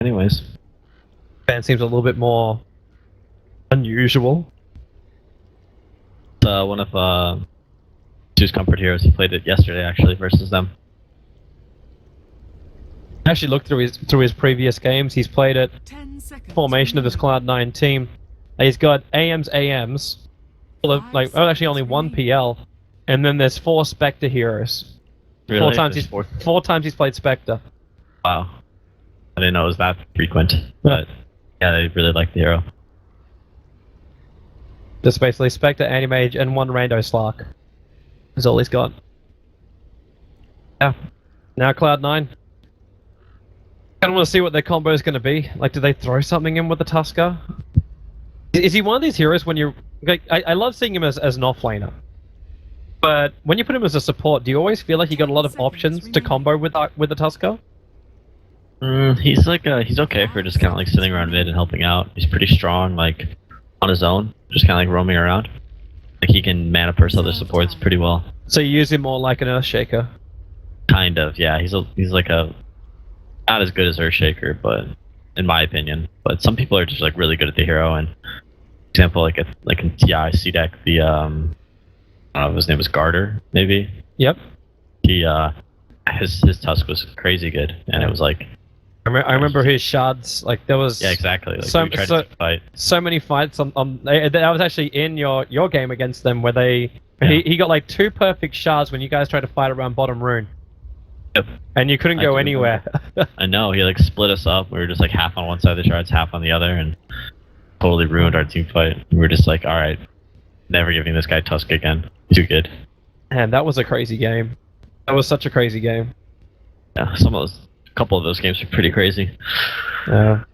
Anyways. Fan seems a little bit more unusual. One of Sue's Comfort Heroes, he played it yesterday actually versus them. I actually looked through his previous games. He's played it formation of this Cloud9 team. He's got AMs, actually only one PL, and then there's 4 Spectre heroes. Really? 4 times he's played Spectre. Wow. I didn't know it was that frequent, but yeah, they really like the hero. Just basically Spectre, Anti-Mage, and 1 Rando Slark. Is all he's got. Yeah. Now Cloud9. I don't want to see what their combo is going to be. Like, do they throw something in with the Tusker? Is he one of these heroes when you're... Like, I love seeing him as an offlaner. But when you put him as a support, do you always feel like you got a lot of options to combo with the Tusker? He's like he's okay for just kind of like sitting around mid and helping out. He's pretty strong, like on his own, just kind of like roaming around. Like he can mana purse other supports pretty well. So you use him more like an Earthshaker? Kind of, yeah. He's like a not as good as Earthshaker, but in my opinion. But some people are just like really good at the hero. And for example, like in TI C deck, the I don't know if his name was Garter, maybe. Yep. He his Tusk was crazy good, and it was like. I remember his shards, like there was... Yeah, exactly. Like, so many fights on that was actually in your game against them where he got like 2 perfect shards when you guys tried to fight around bottom rune. Yep. And you couldn't go anywhere. I know, he like split us up. We were just like half on one side of the shards, half on the other, and totally ruined our team fight. We were just like, alright, never giving this guy Tusk again. Too good. And that was a crazy game. That was such a crazy game. Yeah, a couple of those games are pretty crazy. Yeah.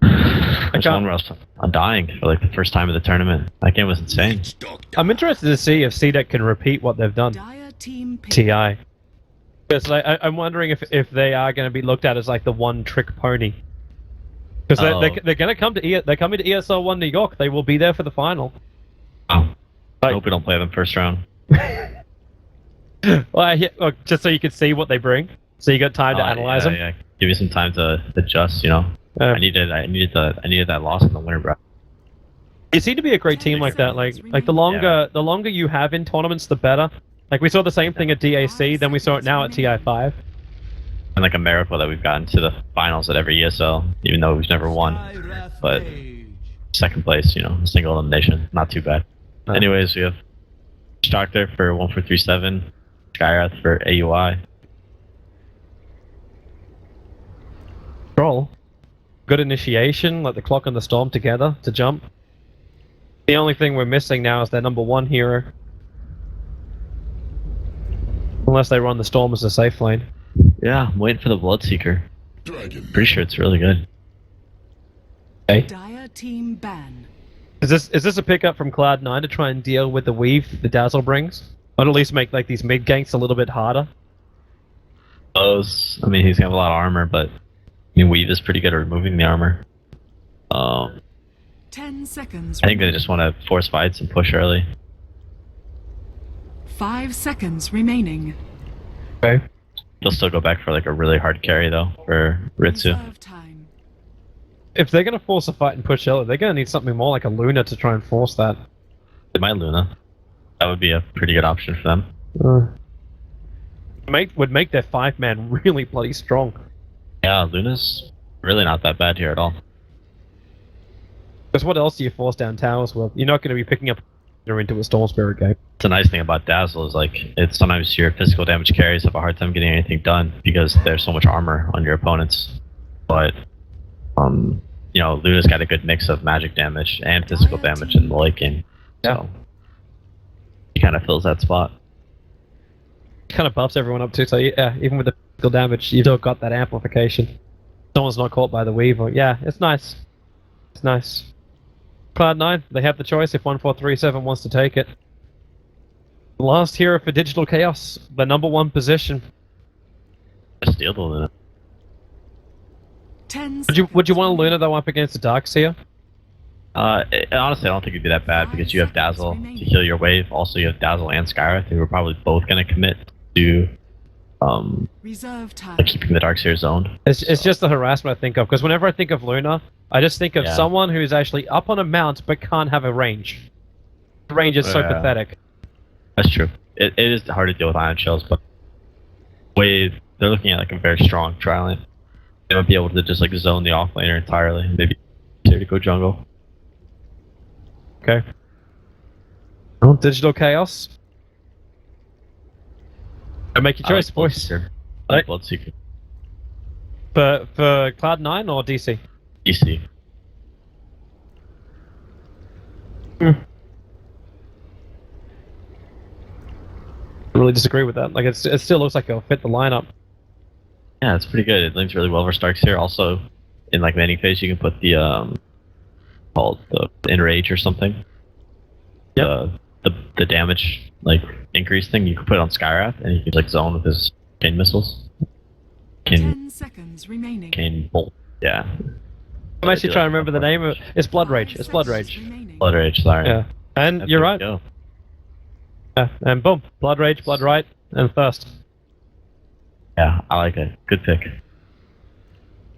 There's one where I'm dying for like the first time of the tournament. That game was insane. I'm interested to see if CDEC can repeat what they've done. TI. Because I'm wondering if they are going to be looked at as like the one-trick pony. Because they're going to come to they're coming to ESL 1 New York. They will be there for the final. Oh. I hope we don't play them first round. Well, just so you can see what they bring. So you got time to analyze them. Yeah. Give you some time to adjust. You know, I needed that loss in the winter, bro. You seem to be a great team like that. Like the longer you have in tournaments, the better. Like we saw the same thing at DAC, then we saw it now at TI5. And like a miracle that we've gotten to the finals at every ESL, even though we've never won. But second place, you know, single elimination, not too bad. Anyways, we have Doctor for 1437, Skyrath for AUI. Control. Good initiation, like the clock and the storm together to jump. The only thing we're missing now is their #1 hero. Unless they run the storm as a safe lane. Yeah, I'm waiting for the Bloodseeker. Pretty sure it's really good. Okay. Dire team ban. Is this a pickup from Cloud9 to try and deal with the weave the Dazzle brings? Or at least make like these mid ganks a little bit harder? I mean, he's gonna have a lot of armor, but I mean, Weave is pretty good at removing the armor. 10 seconds. I think they just want to force fights and push early. 5 seconds remaining. Okay. They'll still go back for like a really hard carry though for Ritsu. If they're gonna force a fight and push early, they're gonna need something more like a Luna to try and force that. They might Luna. That would be a pretty good option for them. Would make their 5-man really bloody strong. Yeah, Luna's really not that bad here at all. Because what else do you force down towers with? You're not going to be picking up into a Storm Spirit game. The nice thing about Dazzle is like, it's sometimes your physical damage carries have a hard time getting anything done because there's so much armor on your opponents. But, you know, Luna's got a good mix of magic damage and physical damage in the late game. Yeah. So, he kind of fills that spot. Kind of buffs everyone up too, so yeah, even with the physical damage, you've still got that amplification. Someone's not caught by the Weaver. Yeah, it's nice. It's nice. Cloud9, they have the choice if 1437 wants to take it. The last hero for Digital Chaos, the #1 position. Steal the Luna. Would you want a Luna though up against the Darkseer? Honestly, I don't think it'd be that bad because you have Dazzle to heal your wave. Also, you have Dazzle and Skyrath, who are probably both going to commit to Reserve time. like keeping the Darkseer zoned. It's just the harassment I think of, because whenever I think of Luna, I just think of Yeah. someone who's actually up on a mount but can't have a range. The range is so Yeah. pathetic. That's true. It is hard to deal with ion shells, but they're looking at like a very strong tri-lane. They would be able to just like zone the offlaner entirely. Maybe easier to go jungle. Okay. Well, Digital Chaos. Make your choice, boys. Bloodseeker. I like Bloodseeker. For Cloud9 or DC? DC. I really disagree with that. Like, it still looks like it'll fit the lineup. Yeah, it's pretty good. It links really well for Darkseer. Also, in like laning phase, you can put the called the enrage or something. Yep. The damage like increase thing you can put it on Skywrath, and you can like zone with his chain missiles. 10 seconds remaining. Cane bolt. Yeah. I'm actually trying to remember the name of it. It's Blood Rage. It's Blood Rage. Blood Rage, sorry. Yeah. And That's you're good right. to go. Yeah. And boom. Blood Rage, Blood Right, and Thirst. Yeah, I like it. Good pick.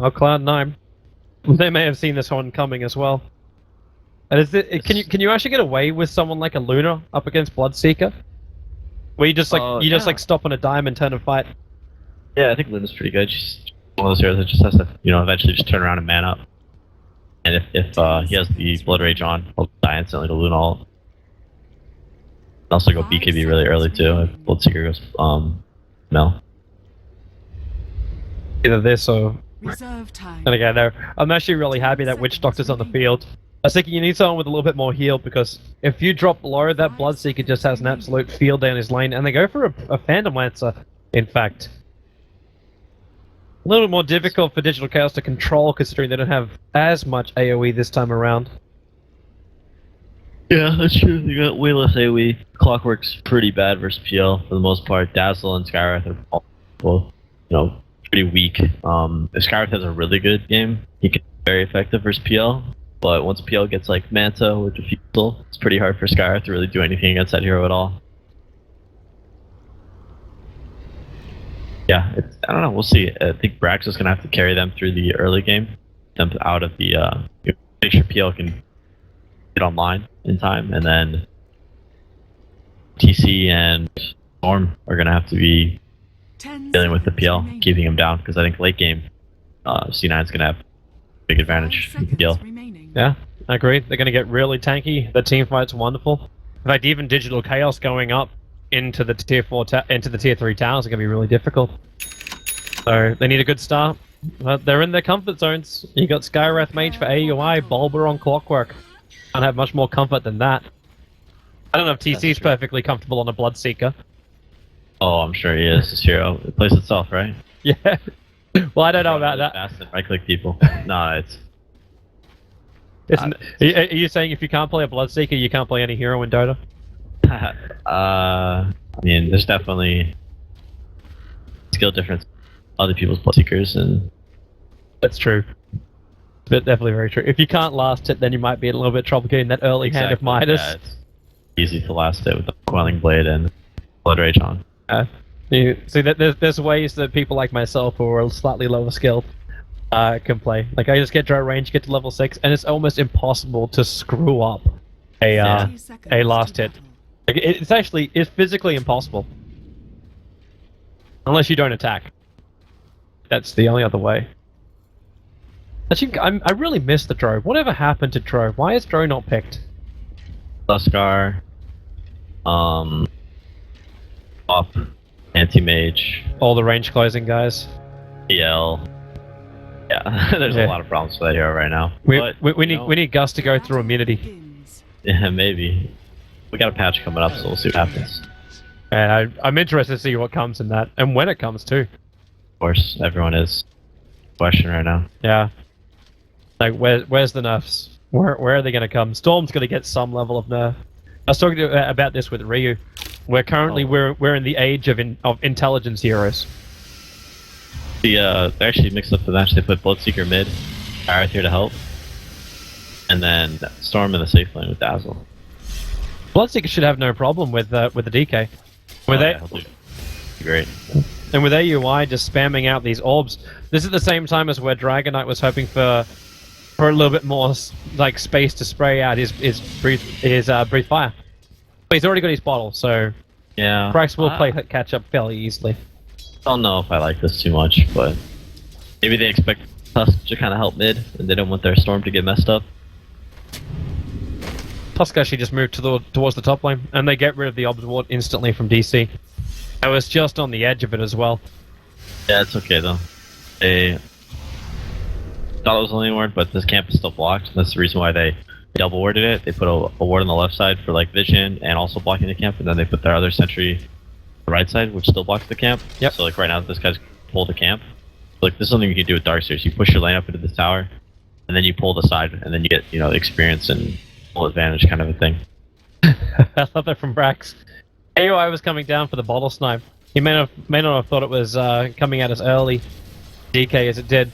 Oh, Cloud9. They may have seen this one coming as well. And can you actually get away with someone like a Luna up against Bloodseeker? Where you just like stop on a dime and turn and fight. Yeah, I think Luna's pretty good. She's one of those heroes that just has to, eventually just turn around and man up. And if he has the Blood Rage on, he'll die instantly to Luna ult. Also go BKB really early too if Bloodseeker goes no. Either this or... Reserve time. And again, no, I'm actually really happy that Witch Doctor's on the field. I was thinking you need someone with a little bit more heal, because if you drop low, that Bloodseeker just has an absolute field down his lane, and they go for a Phantom Lancer, in fact. A little more difficult for Digital Chaos to control, considering they don't have as much AoE this time around. Yeah, that's true. You got way less AoE. Clockwork's pretty bad versus PL for the most part. Dazzle and Skywrath are both, pretty weak. If Skywrath has a really good game, he can be very effective versus PL. But once PL gets like Manta or Diffusal, it's pretty hard for Skywrath to really do anything against that hero at all. Yeah, I don't know. We'll see. I think Brax is gonna have to carry them through the early game, them out of the. Make sure PL can get online in time, and then TC and Storm are gonna have to be dealing with the PL, keeping him down, because I think late game, C9 is gonna have big advantage in PL. Yeah, I agree. They're going to get really tanky. The team fight's wonderful. In fact, even Digital Chaos going up into the tier 4, into the tier 3 towers are going to be really difficult. So they need a good start. But they're in their comfort zones. You got Skywrath Mage for AUI, Bulber on Clockwork. Can't have much more comfort than that. I don't know if TC's perfectly comfortable on a Bloodseeker. Oh, I'm sure he is. This hero, it plays itself, right? Yeah. Well, I don't know about that. Fast and right-click people. No, Are you saying if you can't play a Bloodseeker, you can't play any hero in Dota? I mean, there's definitely skill difference. Other people's Bloodseekers, and that's true. But definitely very true. If you can't last it, then you might be in a little bit of trouble getting that early hand of Midas. Yeah, it's easy to last it with the Quelling Blade and Blood Rage on. You see that there's ways that people like myself who are slightly lower skilled can play. Like I just get dry range, get to level 6, and it's almost impossible to screw up a last hit. Like, it's physically impossible unless you don't attack. That's the only other way. Actually, I really miss the Drove. Whatever happened to Drove? Why is Drove not picked? Tuskar, Up, Anti-Mage, All the range closing guys. EL. Yeah, there's a lot of problems with that hero right now. We need Gus to go through immunity. Yeah, maybe. We got a patch coming up, so we'll see what happens. And I'm interested to see what comes in that, and when it comes too. Of course, everyone is question right now. Yeah. Like, where's the nerfs? Where are they going to come? Storm's going to get some level of nerf. I was talking about this with Ryu. We're currently we're in the age of intelligence heroes. They actually mixed up the match. They put Bloodseeker mid, Arith here to help, and then Storm in the safe lane with Dazzle. Bloodseeker should have no problem with the DK. Yeah, he'll do great. And with AUI just spamming out these orbs, this is the same time as where Dragon Knight was hoping for a little bit more like space to spray out his breathe fire. But he's already got his bottle, so yeah, Brax will play catch up fairly easily. I don't know if I like this too much, but maybe they expect us to kind of help mid, and they don't want their storm to get messed up. Tusk actually just moved towards the top lane, and they get rid of the Obs Ward instantly from DC. I was just on the edge of it as well. Yeah, it's okay though. They thought it was only a ward, but this camp is still blocked. That's the reason why they double warded it. They put a ward on the left side for like vision and also blocking the camp, and then they put their other sentry on the right side, which still blocks the camp. Yep. So like right now, this guy's pulled the camp. Like this is something you can do with Darkseers. You push your lane up into the tower, and then you pull the side, and then you get experience and full advantage kind of a thing. I love that from Brax. AOI was coming down for the bottle snipe. He may not have thought it was coming out as early DK as it did.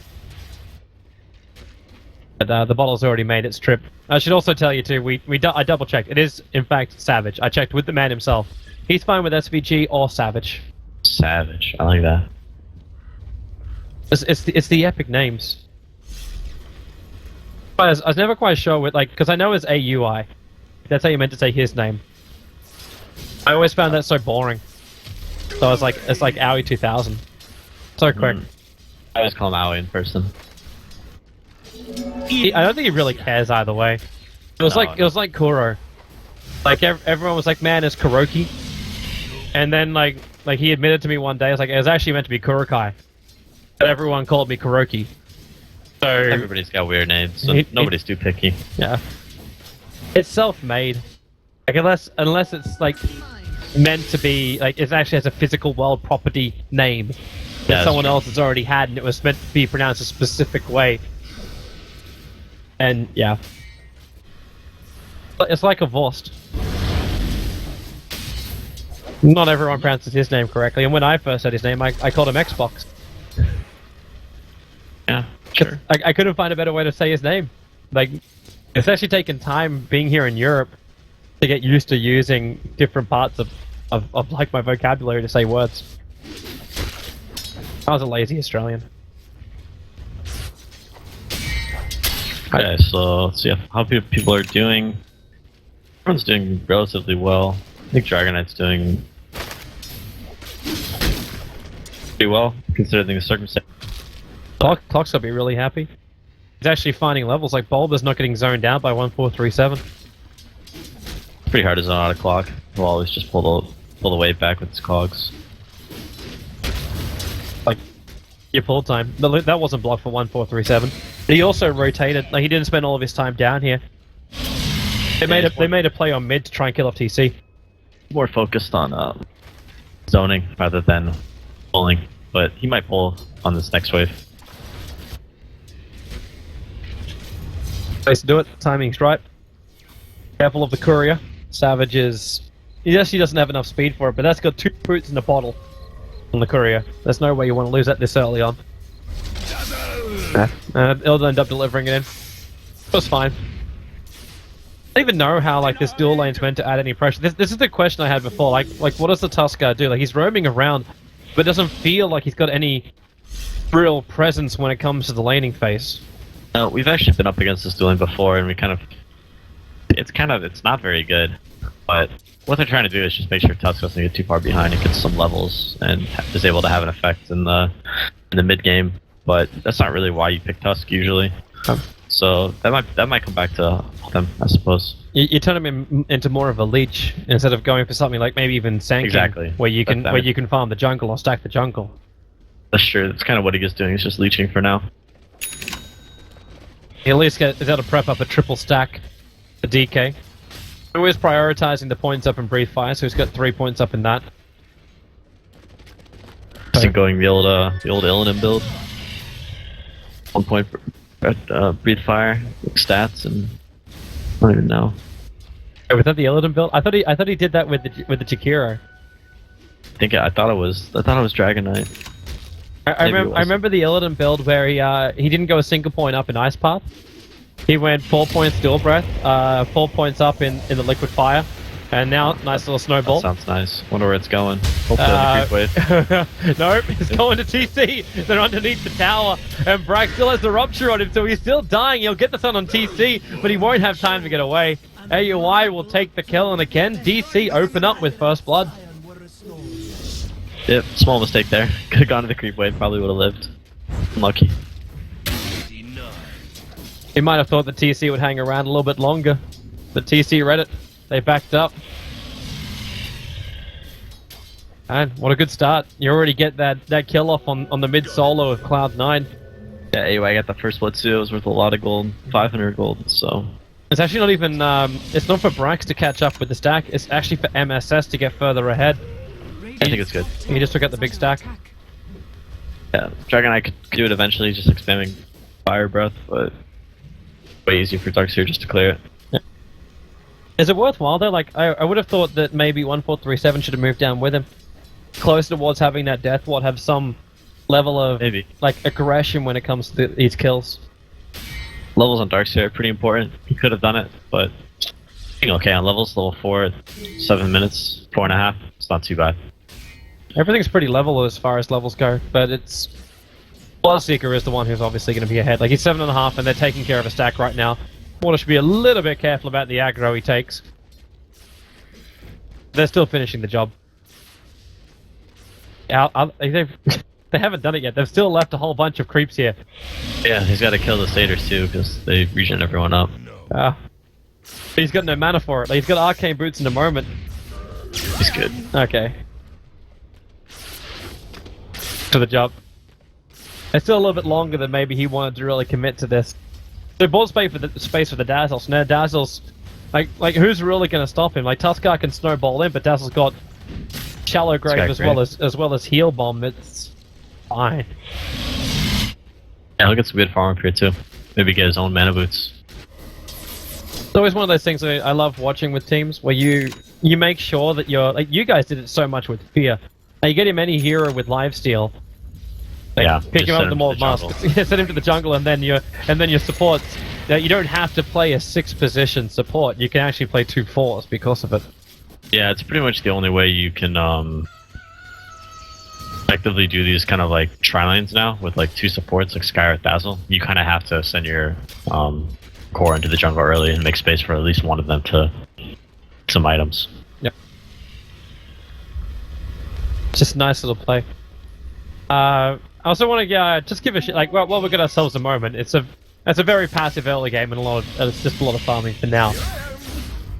But the bottle's already made its trip. I should also tell you too, I double checked. It is in fact Savage. I checked with the man himself. He's fine with SVG or Savage. Savage, I like that. It's the epic names. I was never quite sure with because I know it's AUI. That's how you meant to say his name. I always found that so boring. So I was like, it's like Owie 2000. So quick. I always call him Owie in person. I don't think he really cares either way. It was like Kuro. Like everyone was like, man, it's Kuroki. And then like he admitted to me one day, it was actually meant to be Kurokai. But everyone called me Kuroki. So everybody's got weird names, so nobody's too picky. Yeah. It's self-made. Like unless it's like meant to be it actually has a physical world property name that someone else has already had, and it was meant to be pronounced a specific way. And yeah, it's like a Vorst. Not everyone pronounces his name correctly, and when I first said his name, I called him Xbox. Yeah, sure. I couldn't find a better way to say his name. Like, it's actually taken time being here in Europe to get used to using different parts of like my vocabulary to say words. I was a lazy Australian. Okay, so let's see how people are doing. Everyone's doing relatively well. I think Dragon Knight's doing pretty well, considering the circumstances. Clock's gonna be really happy. He's actually finding levels, like Bulba's not getting zoned out by 1437. It's pretty hard to zone out a clock. He'll always just pull the wave back with his cogs. Like, your pull time. That wasn't blocked for 1437. He also rotated, he didn't spend all of his time down here. They made a play on mid to try and kill off TC. More focused on zoning rather than pulling, but he might pull on this next wave. Place to do it, timing's right. Careful of the courier. Savage he actually doesn't have enough speed for it, but that's got 2 boots in a bottle on the courier. There's no way you want to lose that this early on. It'll end up delivering it in. It was fine. I don't even know how this dual lane's meant to add any pressure. This is the question I had before. Like what does the Tusker do? Like, he's roaming around, but doesn't feel like he's got any real presence when it comes to the laning phase. We've actually been up against this dual lane before, and it's not very good. But what they're trying to do is just make sure Tusk doesn't get too far behind and gets some levels and is able to have an effect in the mid game. But that's not really why you pick Tusk usually. So that might come back to them, I suppose. You turn him into more of a leech instead of going for something like maybe even Sankin, exactly, where you can farm the jungle or stack the jungle. That's true. That's kind of what he is doing. He's just leeching for now. He at least is able to prep up a triple stack for DK. Who is prioritizing the points up in Breathe Fire, so he's got 3 points up in that. Going the old Illidan build. 1 point for Breathe Fire stats, and I don't even know. Oh, was that the Illidan build? I thought he did that with the Jakiro. I thought it was Dragon Knight. I remember the Illidan build where he didn't go a single point up in Ice Path. He went 4 points Dual Breath, 4 points up in the Liquid Fire, And now, nice little snowball. Sounds nice. Wonder where it's going. Hopefully on the creep wave. Nope, he's going to TC. They're underneath the tower, and Brack still has the rupture on him, so he's still dying. He'll get the sun on TC, but he won't have time to get away. AUI will take the kill, and again, DC open up with first blood. Yep, small mistake there. Could have gone to the creep wave, probably would have lived. Unlucky. He might have thought that TC would hang around a little bit longer, but TC read it. They backed up. And what a good start. You already get that kill off on the mid solo of Cloud9. Yeah, anyway, I got the first blood too. It was worth a lot of gold, 500 gold, so... It's actually not even, it's not for Brax to catch up with the stack, it's actually for MSS to get further ahead. I think it's good. He just took out the big stack. Yeah, Dragon Eye could do it eventually, just like spamming Fire Breath, but way easier for Darkseer just to clear it. Yeah. Is it worthwhile though? Like, I would have thought that maybe 1437 should have moved down with him. Closer towards having that Death Ward have some level of, like, aggression when it comes to these kills. Levels on Darkseer are pretty important. He could have done it, but okay on levels. Level 4 at 7 minutes, 4.5. It's not too bad. Everything's pretty level as far as levels go, but it's... Bloodseeker is the one who's obviously going to be ahead. Like, he's 7.5 and they're taking care of a stack right now. Water should be a little bit careful about the aggro he takes. They're still finishing the job. They haven't done it yet. They've still left a whole bunch of creeps here. Yeah, he's got to kill the satyrs too, because they regen everyone up. He's got no mana for it. Like, he's got arcane boots in a moment. He's good. Okay. To the job. It's still a little bit longer than maybe he wanted to really commit to this. So bought space for the Dazzles. Now Dazzles, like who's really going to stop him? Like Tuskar can snowball in, but Dazzle's got Shallow Grave as well as Heal Bomb. It's fine. Yeah, he'll get some good farm up here too. Maybe get his own mana boots. It's always one of those things I love watching with teams where you make sure that you're like you guys did it so much with Fear. Now, you get him any hero with lifesteal. Like, yeah, pick him up with the Mold Mask. Send him to the jungle, and then your supports. You don't have to play a 6-position support. You can actually play 2 4s because of it. Yeah, it's pretty much the only way you can effectively do these kind of like tri-lanes now with like 2 supports like Sky or Dazzle. You kind of have to send your core into the jungle early and make space for at least one of them to some items. Yep. Just a nice little play. I also want to just give a shit. Like, well, we got ourselves a moment. It's a very passive early game and it's just a lot of farming for now.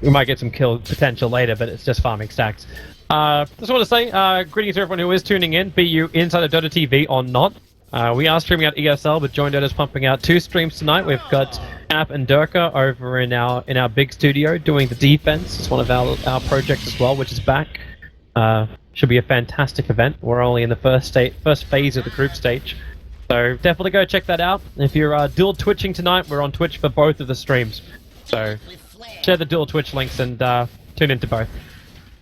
We might get some kill potential later, but it's just farming stacks. Just want to say greetings to everyone who is tuning in, be you inside of Dota TV or not. We are streaming out ESL, but JoinDota's pumping out 2 streams tonight. We've got App and Durka over in our big studio doing the defense. It's one of our projects as well, which is back. Should be a fantastic event. We're only in the first phase of the group stage. So definitely go check that out. If you're dual twitching tonight, we're on Twitch for both of the streams. So share the dual Twitch links and tune into both.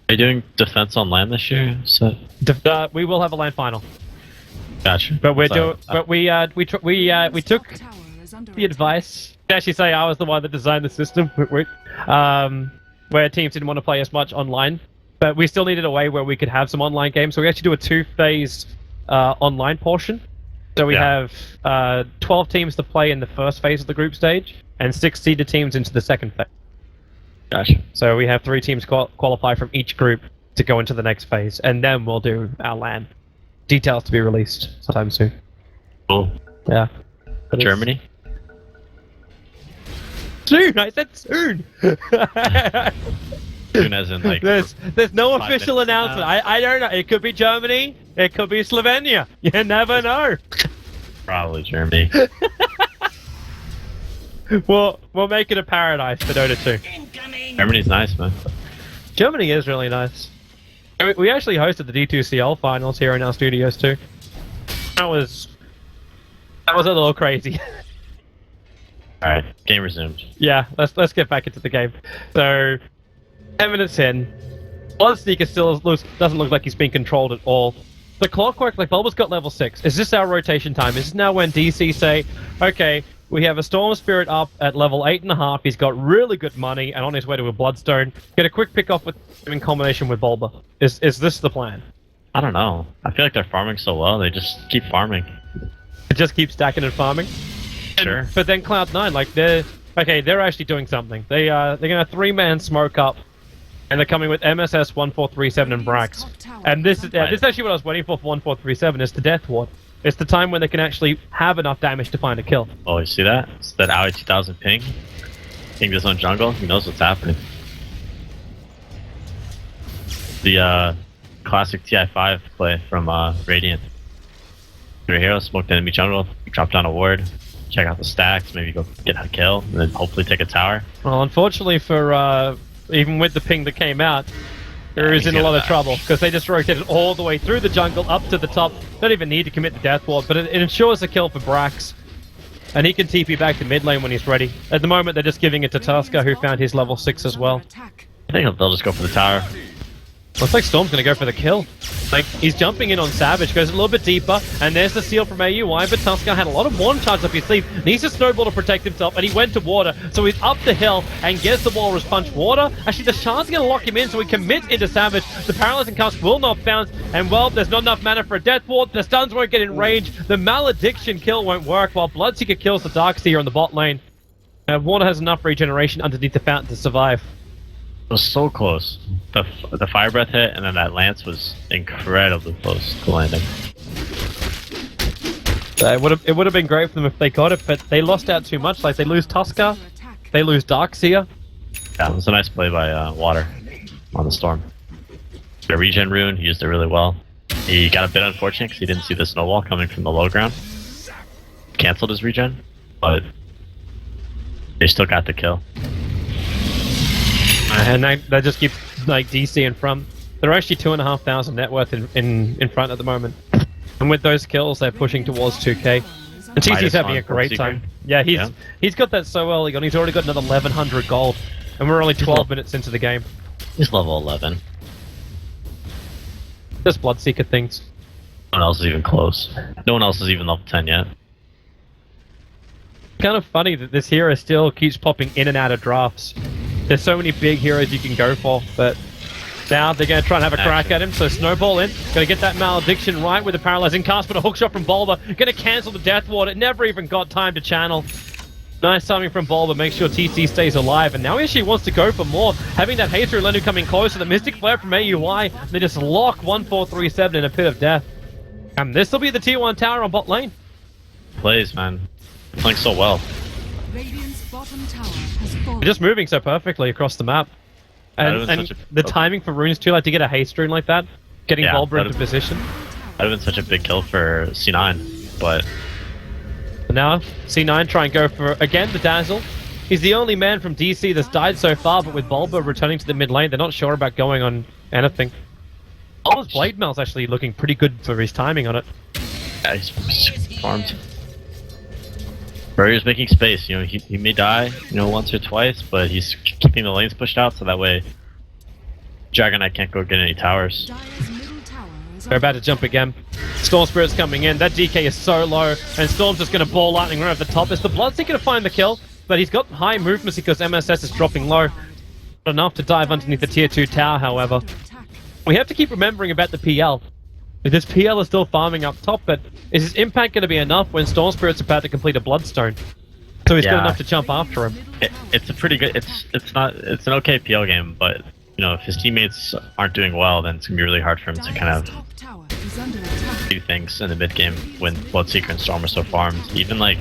Are you doing defense on land this year? So we will have a land final. Gotcha. But we took the advice. To actually say I was the one that designed the system, where teams didn't want to play as much online. But we still needed a way where we could have some online games, so we actually do a 2-phase online portion. So we have 12 teams to play in the first phase of the group stage, and 6 seeded teams into the second phase. Gotcha. So we have 3 teams qualify from each group to go into the next phase, and then we'll do our LAN. Details to be released sometime soon. Cool. Yeah. Germany? Soon! I said soon! Soon as in like... There's no official announcement. I don't know. It could be Germany. It could be Slovenia. You never know. Probably Germany. We'll make it a paradise for Dota 2. Germany's nice, man. Germany is really nice. We actually hosted the D2CL finals here in our studios too. That was a little crazy. Alright, game resumed. Yeah, let's get back into the game. So 10 minutes in, Bloodseeker still doesn't look like he's being controlled at all. The clockwork, like Bulba's got level 6. Is this our rotation time? Is this now when DC say, okay, We have a Storm Spirit up at level 8.5. He's got really good money and on his way to a Bloodstone. Get a quick pick off with him in combination with Bulba. Is this the plan? I don't know. I feel like they're farming so well. They just keep farming. Just keep stacking and farming. Sure. But then Cloud9, like they're actually doing something. They're gonna 3-man smoke up, and they're coming with MSS 1437 and Brax. And this is actually what I was waiting for 1437. Is the Death Ward. It's the time when they can actually have enough damage to find a kill. Oh, you see that? It's that Aoi 2000 ping. Ping this on jungle. He knows what's happening. The classic TI5 play from Radiant. Your hero smoke the enemy jungle, drop down a ward, check out the stacks, maybe go get a kill, and then hopefully take a tower. Well, unfortunately for even with the ping that came out, there is in a lot of trouble because they just rotated all the way through the jungle up to the top. Don't even need to commit the Death Ward, but it ensures a kill for Brax, and he can TP back to mid lane when he's ready. At the moment, they're just giving it to Tusker, who found his level 6 as well. I think they'll just go for the tower. Looks like Storm's gonna go for the kill. Like, he's jumping in on Savage, goes a little bit deeper, and there's the seal from AUI, but Tusker had a lot of warn charge up his sleeve, needs a snowball to protect himself, and he went to water, so he's up the hill, and gets the Walrus Punch water. Actually, the Shard's gonna lock him in, so he commits into Savage. The Paralyzing Cast will not bounce, and well, there's not enough mana for a Death Ward, the stuns won't get in range, the Malediction kill won't work, while Bloodseeker kills the Darkseer on the bot lane. Water has enough regeneration underneath the fountain to survive. It was so close. The Fire Breath hit, and then that Lance was incredibly close to landing. It would have been great for them if they got it, but they lost out too much. Like, they lose Tusker, they lose Darkseer. Yeah, it was a nice play by Water on the Storm. The regen rune, he used it really well. He got a bit unfortunate because he didn't see the snowball coming from the low ground. Cancelled his regen, but they still got the kill. And they just keep like DC in front. They're actually 2,500 net worth in front at the moment. And with those kills, they're pushing towards 2k. And TC's having a great time. Yeah, he's got that so early on. He's already got another 1,100 gold. And we're only 12 minutes into the game. He's level 11. Just Bloodseeker things. No one else is even close. No one else is even level 10 yet. Kind of funny that this hero still keeps popping in and out of drafts. There's so many big heroes you can go for, but now they're going to try and have a crack at him, so Snowball in. Going to get that Malediction right with the Paralyzing Cast, but a hookshot from Bulba. Going to cancel the Death Ward. It never even got time to channel. Nice timing from Bulba, make sure TC stays alive, and now he actually wants to go for more. Having that haste through Lennu coming closer, the Mystic Flare from AUI, they just lock 1437 in a pit of death. And this will be the tier 1 tower on bot lane. Plays, man. Playing so well. Radiant's bottom tower has fallen. They're just moving so perfectly across the map. And the timing for runes too, like to get a haste rune like that, getting Bulba into position. That would have been such a big kill for C9, but now C9 try and go for, again, the Dazzle. He's the only man from DC that's died so far, but with Bulba returning to the mid lane, they're not sure about going on anything. Bulba's Blade Mail's actually looking pretty good for his timing on it. Yeah, he's farmed. Barrier's making space, you know, he may die, you know, once or twice, but he's keeping the lanes pushed out, so that way Dragon Knight can't go get any towers. They're about to jump again. Storm Spirit's coming in, that DK is so low, and Storm's just going to ball lightning right over the top. It's the Bloodseeker to find the kill, but he's got high movements because MSS is dropping low. Not enough to dive underneath the tier 2 tower, however. We have to keep remembering about the PL. This PL is still farming up top, but is his impact going to be enough when Storm Spirit's about to complete a Bloodstone? So he's good enough to jump after him. It's a pretty good. It's an okay PL game, but you know, if his teammates aren't doing well, then it's gonna be really hard for him to kind of do things in the mid game when Bloodseeker and Storm are so farmed. Even like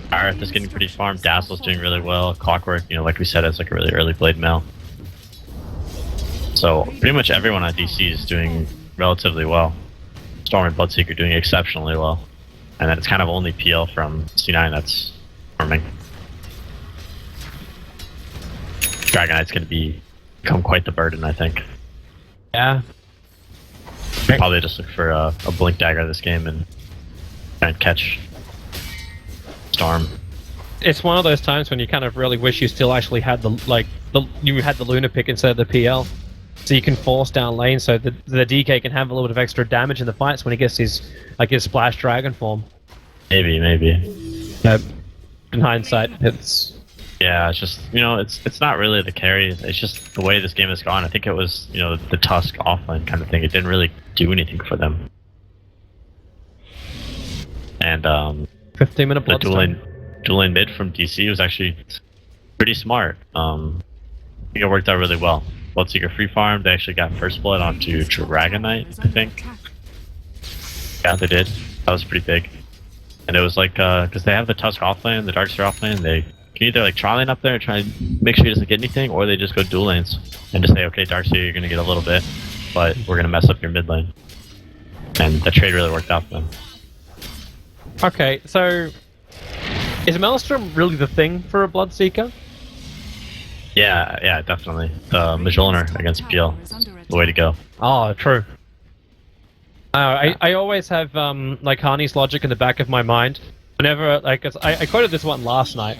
Aerith is getting pretty farmed. Dazzle's doing really well. Clockwork, you know, like we said, is like a really early Blade Mail. So pretty much everyone on DC is doing relatively well. Storm and Bloodseeker doing exceptionally well. And then it's kind of only PL from C9 that's farming. Dragon Knight's going to become quite the burden, I think. Yeah. Probably just look for a Blink Dagger this game and try and catch Storm. It's one of those times when you kind of really wish you still actually had you had the Luna pick instead of the PL. So you can force down lane so the DK can have a little bit of extra damage in the fights when he gets his Splash Dragon form. Maybe. in hindsight. It's Yeah, it's just, it's not really the carry. It's just the way this game has gone. I think it was, the Tusk offline kind of thing. It didn't really do anything for them. And 15-minute the blood dueling mid from DC was actually pretty smart. I think it worked out really well. Bloodseeker free farm. They actually got first blood onto Dragon Knight, I think. Yeah, they did. That was pretty big. And it was like, because they have the Tusk offlane, the Darkseer offlane, they can either like tri lane up there and try and make sure he doesn't get anything, or they just go dual lanes and just say, okay, Darkseer, you're going to get a little bit, but we're going to mess up your mid lane. And the trade really worked out for them. Okay, so is Maelstrom really the thing for a Bloodseeker? Yeah, definitely. The Mjolnir against PL, the way to go. Oh, true. I always have like Harney's logic in the back of my mind. Whenever, like, I quoted this one last night.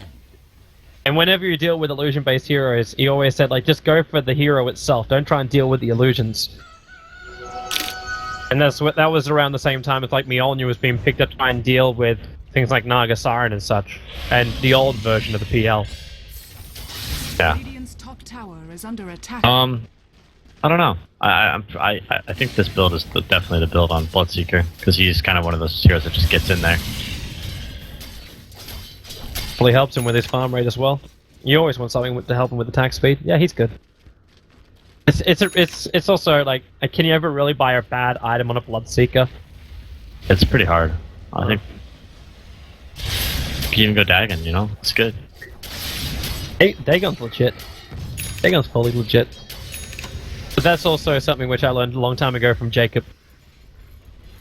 And whenever you deal with illusion-based heroes, he always said, like, just go for the hero itself. Don't try and deal with the illusions. And that was around the same time as, like, Mjolnir was being picked up to try and deal with things like Naga Siren and such. And the old version of the PL. Yeah. Radiant's top tower is under attack. I don't know. I think this build is definitely the build on Bloodseeker, because he's kind of one of those heroes that just gets in there. Probably helps him with his farm rate as well. You always want something to help him with attack speed. Yeah, he's good. It's also like, can you ever really buy a bad item on a Bloodseeker? It's pretty hard. I think you can even go Dagon, it's good. Dagon's legit. Dagon's fully legit. But that's also something which I learned a long time ago from Jacob.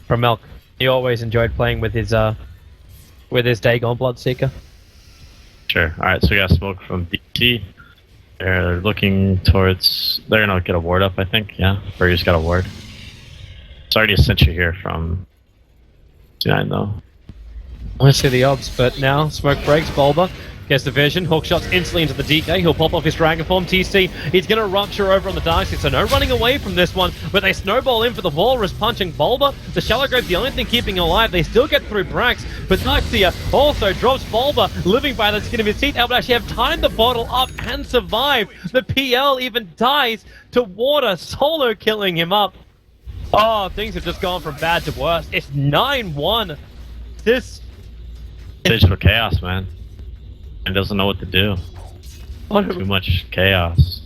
From Melk. He always enjoyed playing with his Dagon Bloodseeker. Sure. Alright, so we got smoke from DT. They're looking towards... They're gonna get a ward up, I think. Yeah, Burger's got a ward. It's already a sentry here from T9 though. I want to see the odds, but now smoke breaks. Bulba gets the vision. Hook shots instantly into the DK. He'll pop off his Dragon Form. TC, he's going to rupture over on the dark side, so no running away from this one. But they snowball in for the Walrus punching Bulba. The Shallow Grave, the only thing keeping him alive. They still get through Brax, but Darkseer also drops Bulba, living by the skin of his teeth. Able to actually have timed the bottle up and survive. The PL even dies to water, solo killing him up. Oh, things have just gone from bad to worse. It's 9-1. This... Digital chaos, man. And doesn't know what to do. Too much chaos.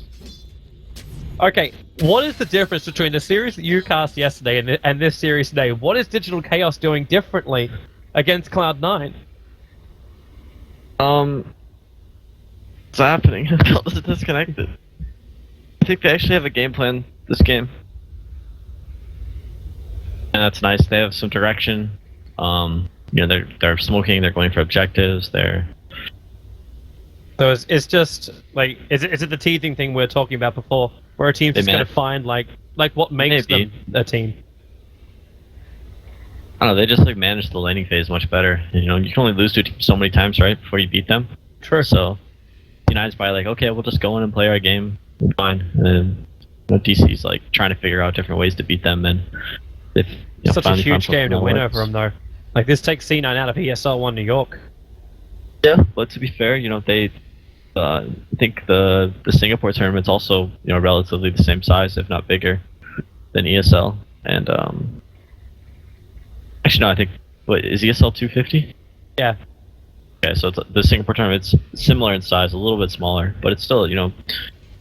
Okay, what is the difference between the series that you cast yesterday and this series today? What is Digital Chaos doing differently against Cloud9? What's happening? It's disconnected. I think they actually have a game plan this game. And that's nice. They have some direction. They're smoking, they're going for objectives, So it's just, like, is it the teething thing we were talking about before? Where a team's just going to find, like what makes them a team? I don't know, they just, like, manage the laning phase much better. You can only lose to a team so many times, right, before you beat them. True. So, T9's probably like, okay, we'll just go in and play our game, fine. And then, DC's, like, trying to figure out different ways to beat them, and if... Such a huge game to win over them, though. Like, this takes C9 out of ESL 1 New York. Yeah, but to be fair, they... I think the Singapore tournament's also, relatively the same size, if not bigger, than ESL. And, actually, no, I think... What, is ESL 250? Yeah. Okay, so the Singapore tournament's similar in size, a little bit smaller, but it's still, a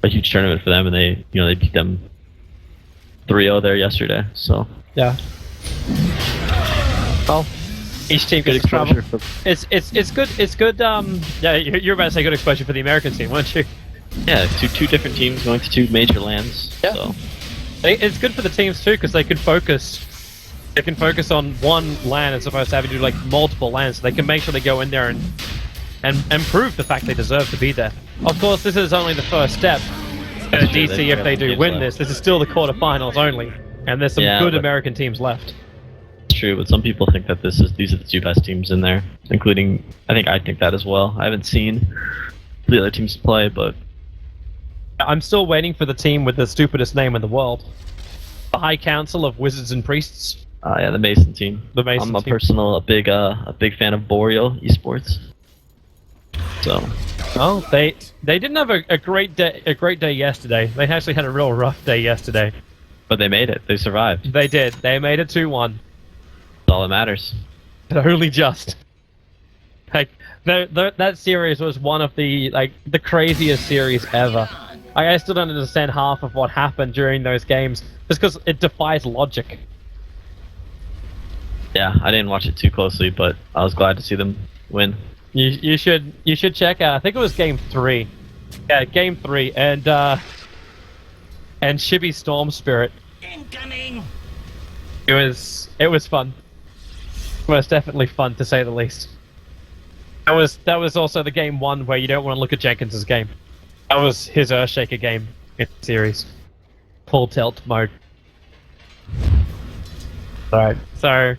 huge tournament for them, and they beat them 3-0 there yesterday, so... Yeah. Well, each team gets travel. It's good. It's good. Yeah, you're about to say good exposure for the American team, weren't you? Yeah, two different teams going to two major lands. Yeah. So it's good for the teams too, because they can focus. They can focus on one land as opposed to having to do like multiple lands. So they can make sure they go in there and prove the fact they deserve to be there. Of course, this is only the first step. DC, if they do win this is still the quarterfinals only, and there's some good American teams left. True, but some people think that these are the two best teams in there, including I think that as well. I haven't seen the other teams play, but I'm still waiting for the team with the stupidest name in the world. The High Council of Wizards and Priests. Yeah, the Mason team. The Mason I'm team. a big fan of Boreal Esports. So, Oh, they didn't have a great day yesterday. They actually had a real rough day yesterday. but they made it. They survived. They did. They made it 2-1. That's all that matters. But only just. Like that series was one of the craziest series ever. I still don't understand half of what happened during those games, just because it defies logic. Yeah, I didn't watch it too closely, but I was glad to see them win. You should check out. I think it was game 3. Yeah, game 3, and Chibi Storm Spirit. Incoming! It was fun. It was definitely fun, to say the least. That was also the game 1 where you don't want to look at Jenkins' game. That was his Earthshaker game in the series. Full tilt mode. Alright, so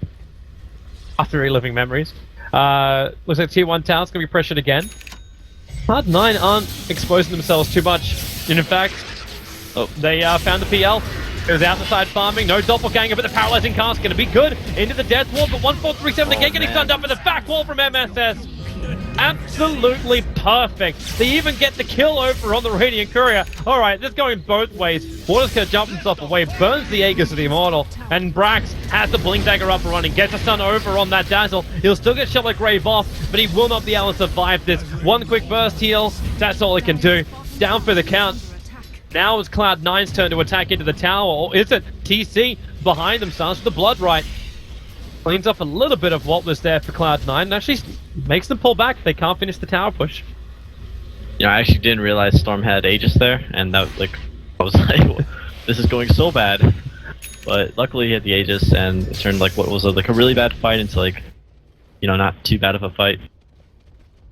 after reliving memories, looks like Tier 1 Town's gonna be pressured again. Cloud9 aren't exposing themselves too much. And in fact, they found the PL. It was out the side farming, no doppelganger, but the paralyzing cast gonna be good. Into the death wall, but 1437 again getting stunned up in the back wall from MSS. Absolutely perfect. They even get the kill over on the Radiant Courier. Alright, this is going both ways. Water's gonna jump himself away, burns the Aegis of the Immortal, and Brax has the Blink Dagger up and running, gets a stun over on that Dazzle. He'll still get Shovel Grave off, but he will not be able to survive this. One quick burst heal, that's all he can do. Down for the count. Now it's Cloud9's turn to attack into the tower, or is it TC behind them, starts with the Blood Right. Cleans up a little bit of what was there for Cloud9 and actually makes them pull back. They can't finish the tower push. You know, I actually didn't realize Storm had Aegis there, and that I was like, well, this is going so bad. But luckily he had the Aegis, and it turned what was a really bad fight into not too bad of a fight.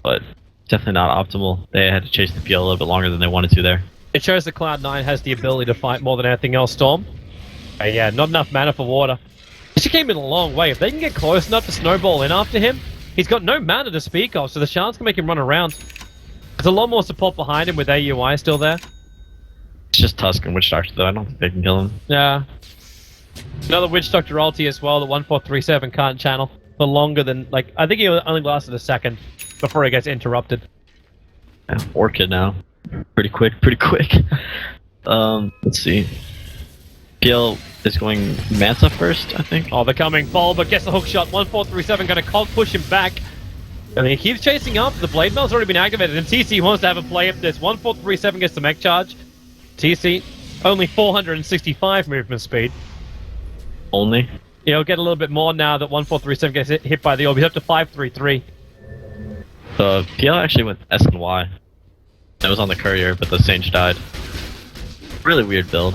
But definitely not optimal. They had to chase the PL a little bit longer than they wanted to there. It shows that Cloud9 has the ability to fight more than anything else, Storm. Yeah, not enough mana for water. She came in a long way. If they can get close enough to snowball in after him, he's got no mana to speak of, so the Shards can make him run around. There's a lot more support behind him with AUI still there. It's just Tusk and Witch Doctor though, I don't think they can kill him. Yeah. Another Witch Doctor ulti as well that 1437 can't channel for longer than, I think he only lasted a second before he gets interrupted. Yeah, Orchid now. Pretty quick. Let's see. PL is going Manta first, I think. Oh, they're coming. Ball, but gets the hook shot. 1437 gonna cog push him back. And he keeps chasing up. The Blade Mail's already been activated, and TC wants to have a play at this. 1437 gets the mech charge. TC, only 465 movement speed. Only? He'll get a little bit more now that 1437 gets hit by the orb. He's up to 533. The PL actually went S and Y. That was on the courier, but the Sage died. Really weird build.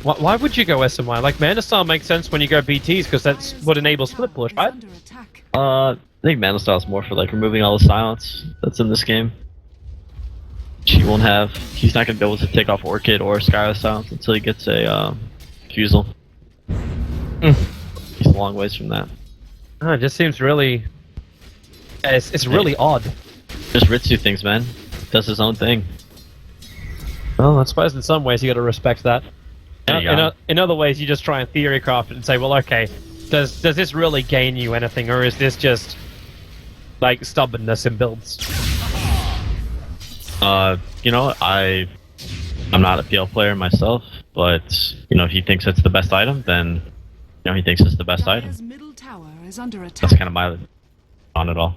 Why would you go SMY? Mana Style makes sense when you go BTs, because that's what enables split push, right? I think Mana Style is more for removing all the silence that's in this game. He's not going to be able to take off Orchid or Skylar Silence until he gets a Fusel. He's a long ways from that. It just seems really... It's really odd. Just Ritsu things, man. Does his own thing. Well, I suppose in some ways you got to respect that. Yeah. In other ways, you just try and theory craft it and say, well, okay, does this really gain you anything, or is this just stubbornness in builds? I'm not a PL player myself, but if he thinks it's the best item, then he thinks it's the best item. Middle tower is under attack. That's kind of my on it all.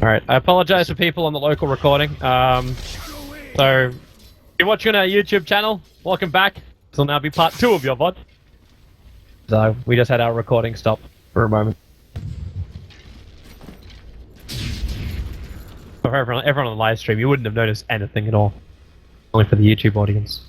Alright, I apologize for people on the local recording. So, if you're watching on our YouTube channel, welcome back. This will now be part 2 of your VOD. So, we just had our recording stop for a moment. For everyone on the live stream, you wouldn't have noticed anything at all. Only for the YouTube audience.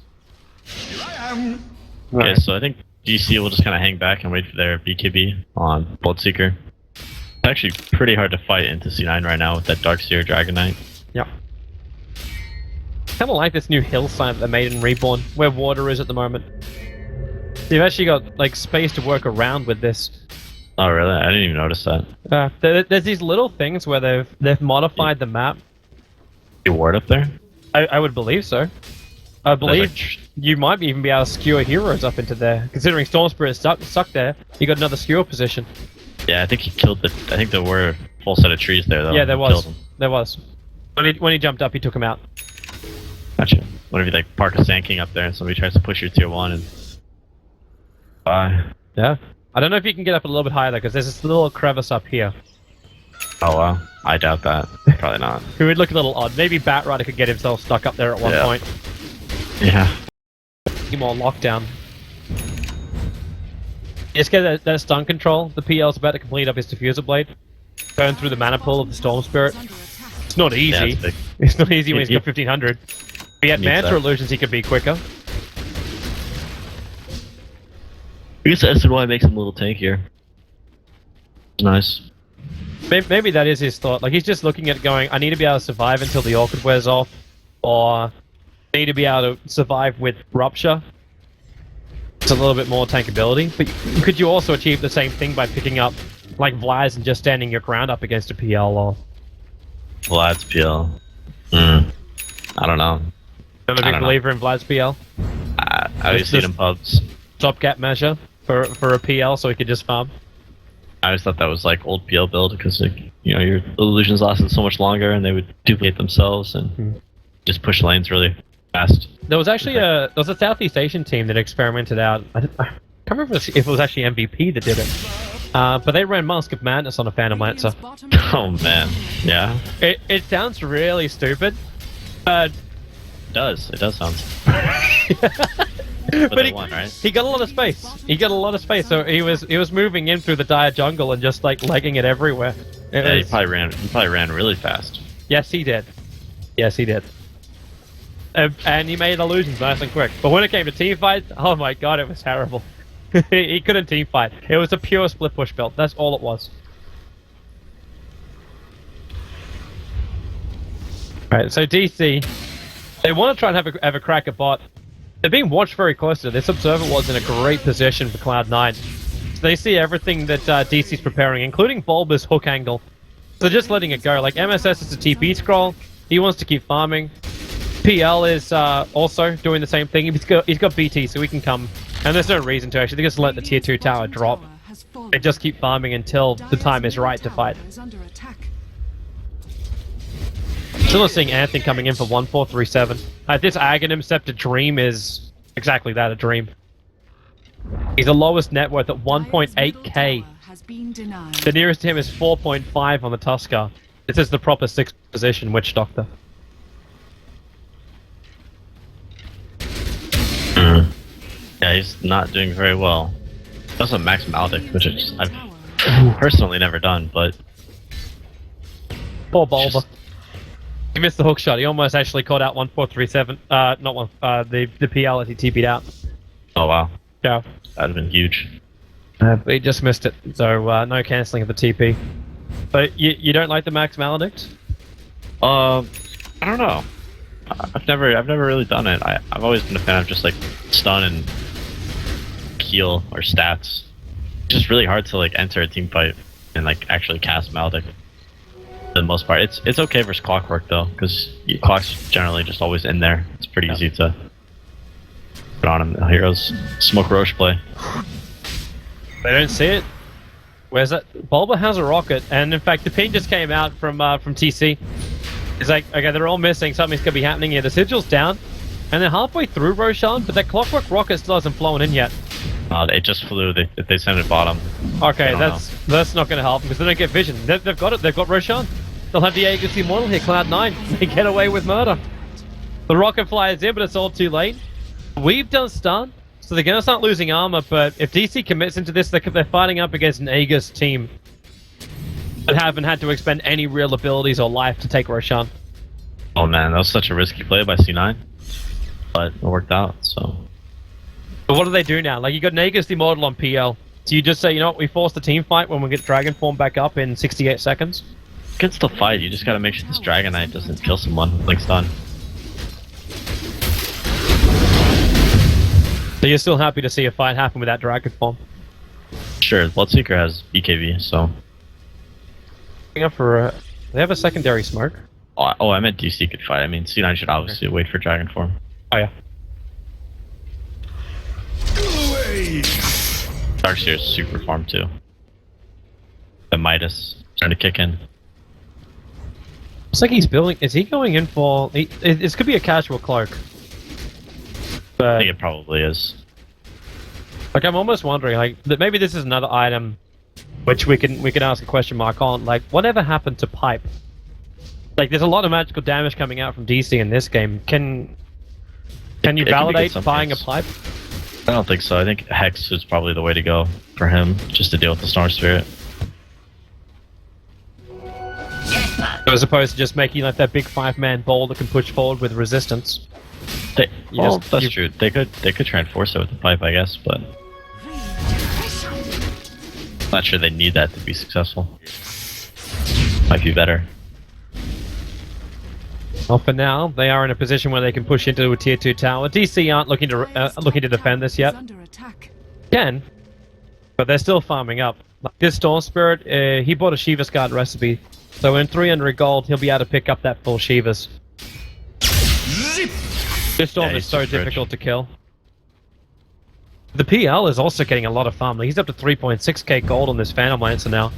Okay, so I think DC will just kind of hang back and wait for their BKB on Bloodseeker. It's actually pretty hard to fight into C9 right now with that Darkseer Dragon Knight. Yep. Kind of like this new hillside that they made in Reborn, where water is at the moment. You've actually got space to work around with this. Oh really? I didn't even notice that. There's these little things where they've modified the map. A ward up there? I would believe so. I believe you might even be able to skewer heroes up into there. Considering Storm Spirit is stuck there, you got another skewer position. Yeah, I think he killed the. I think there were a full set of trees there though. Yeah, there He was. killed him. There was. When he jumped up, he took him out. Gotcha. What if you like park a Sand King up there and somebody tries to push your tier 1 and... Bye. Yeah. I don't know if you can get up a little bit higher though, because there's this little crevice up here. Oh wow. I doubt that. Probably not. It would look a little odd. Maybe Batrider could get himself stuck up there at one point. Yeah. More lockdown. Just get that stun control. The PL's about to complete up his diffuser blade. Burn through the mana pool of the Storm Spirit. It's not easy. Yeah, it's big. It's not easy when he's got 1500. If he had Needs Manta that. Illusions, he could be quicker. I guess SNY makes him a little tankier. Nice. Maybe that is his thought. Like, he's just looking at it going, I need to be able to survive until the Orchid wears off, or I need to be able to survive with Rupture. It's a little bit more tankability, but could you also achieve the same thing by picking up, like, Vlad and just standing your ground up against a PL, or... Vlad's PL. I don't know. I'm a big believer in Vlad's PL. I've seen just- in pubs. Stopgap measure for a PL so he could just farm. I always thought that was like old PL build because like, you know, your illusions lasted so much longer and they would duplicate themselves and just push lanes really fast. There was actually a Southeast Asian team that experimented out. I can't remember if it was actually MVP that did it, but they ran Mask of Madness on a Phantom Lancer. Oh man, yeah. It sounds really stupid, but It does sound. but they won, right? he got a lot of space. He got a lot of space, so he was moving in through the dire jungle and just like legging it everywhere. Yeah, he probably ran really fast. Yes, he did. Yes, he did. And he made illusions nice and quick. But when it came to team fights, oh my god, it was terrible. He couldn't team fight. It was a pure split push build. That's all it was. Alright, so DC, they want to try and have a crack at bot. They're being watched very closely. This observer was in a great position for Cloud9. So they see everything that DC's preparing, including Bulba's hook angle. So just letting it go. Like, MSS is a TP scroll. He wants to keep farming. PL is also doing the same thing. He's got BT, so he can come. And there's no reason to actually. They just let the tier 2 tower drop. They just keep farming until the time is right to fight. Still not seeing Anthony coming in for 1437. This Aghanim Scepter Dream is exactly that, a dream. He's the lowest net worth at 1.8k. The nearest to him is 4.5 on the Tuskar. This is the proper 6th position Witch Doctor. Yeah, he's not doing very well. He also Max Maldic, which I've personally never done, but... Poor Bulba. He missed the hook shot. He almost actually caught out 1437. Not one. The PL as he TP'd out. Oh wow. Yeah. That'd have been huge. But he just missed it. So no cancelling of the TP. But you don't like the Max Maledict? I don't know. I've never really done it. I've always been a fan of just like stun and heal or stats. It's just really hard to like enter a team fight and like actually cast Maledict. For the most part, it's okay versus Clockwork though, because Clock's generally just always in there. It's pretty easy to put on him. Heroes smoke Roche play. They don't see it. Where's that? Bulba has a rocket, and in fact, the ping just came out from TC. It's like, okay, they're all missing. Something's gonna be happening here. The sigil's down, and they're halfway through Roshan, but that Clockwork rocket still hasn't flown in yet. It just flew. If they send it bottom. Okay, that's not gonna help them because they don't get vision. They've got it. They've got Roshan. They'll have the Aegis Immortal here, Cloud9. They get away with murder. The rocket flies in, but it's all too late. We've done stun, so they're gonna start losing armor. But if DC commits into this, they're fighting up against an Aegis team that haven't had to expend any real abilities or life to take Roshan. Oh man, that was such a risky play by C9, but it worked out. So. But what do they do now? Like, you got an Aegis Immortal on PL. So you just say, you know what, we force the team fight when we get Dragon Form back up in 68 seconds? You can still fight, you just gotta make sure this Dragon Knight doesn't kill someone with like stun. So you're still happy to see a fight happen with that Dragon Form? Sure, Bloodseeker has BKB, so... Up for they have a secondary smoke? Oh, I meant DC could fight. I mean, C9 should obviously wait for Dragon Form. Oh yeah. Darkseer is super farm too. The Midas starting to kick in. Looks like he's building. Is he going in for? This could be a casual cloak. I But think it probably is. like, I'm almost wondering, like, that maybe this is another item, which we can ask a question mark on. Like, whatever happened to pipe? Like, there's a lot of magical damage coming out from DC in this game. Can you It could be validate good buying a sometimes. pipe? I don't think so. I think Hex is probably the way to go for him, just to deal with the Storm Spirit. As opposed to just making like that big 5-man ball that can push forward with resistance. That's true. They could try and force it with the pipe, I guess, but not sure they need that to be successful. Might be better. Well, for now, they are in a position where they can push into a tier 2 tower. DC aren't looking to defend this yet. Under attack. Can, but they're still farming up. Like this Storm Spirit, he bought a Shiva's Guard recipe, so in 300 gold, he'll be able to pick up that full Shiva's. This Storm Yeah, is he's so super rich. difficult to kill. The PL is also getting a lot of farm. Like, he's up to 3.6k gold on this Phantom Lancer now.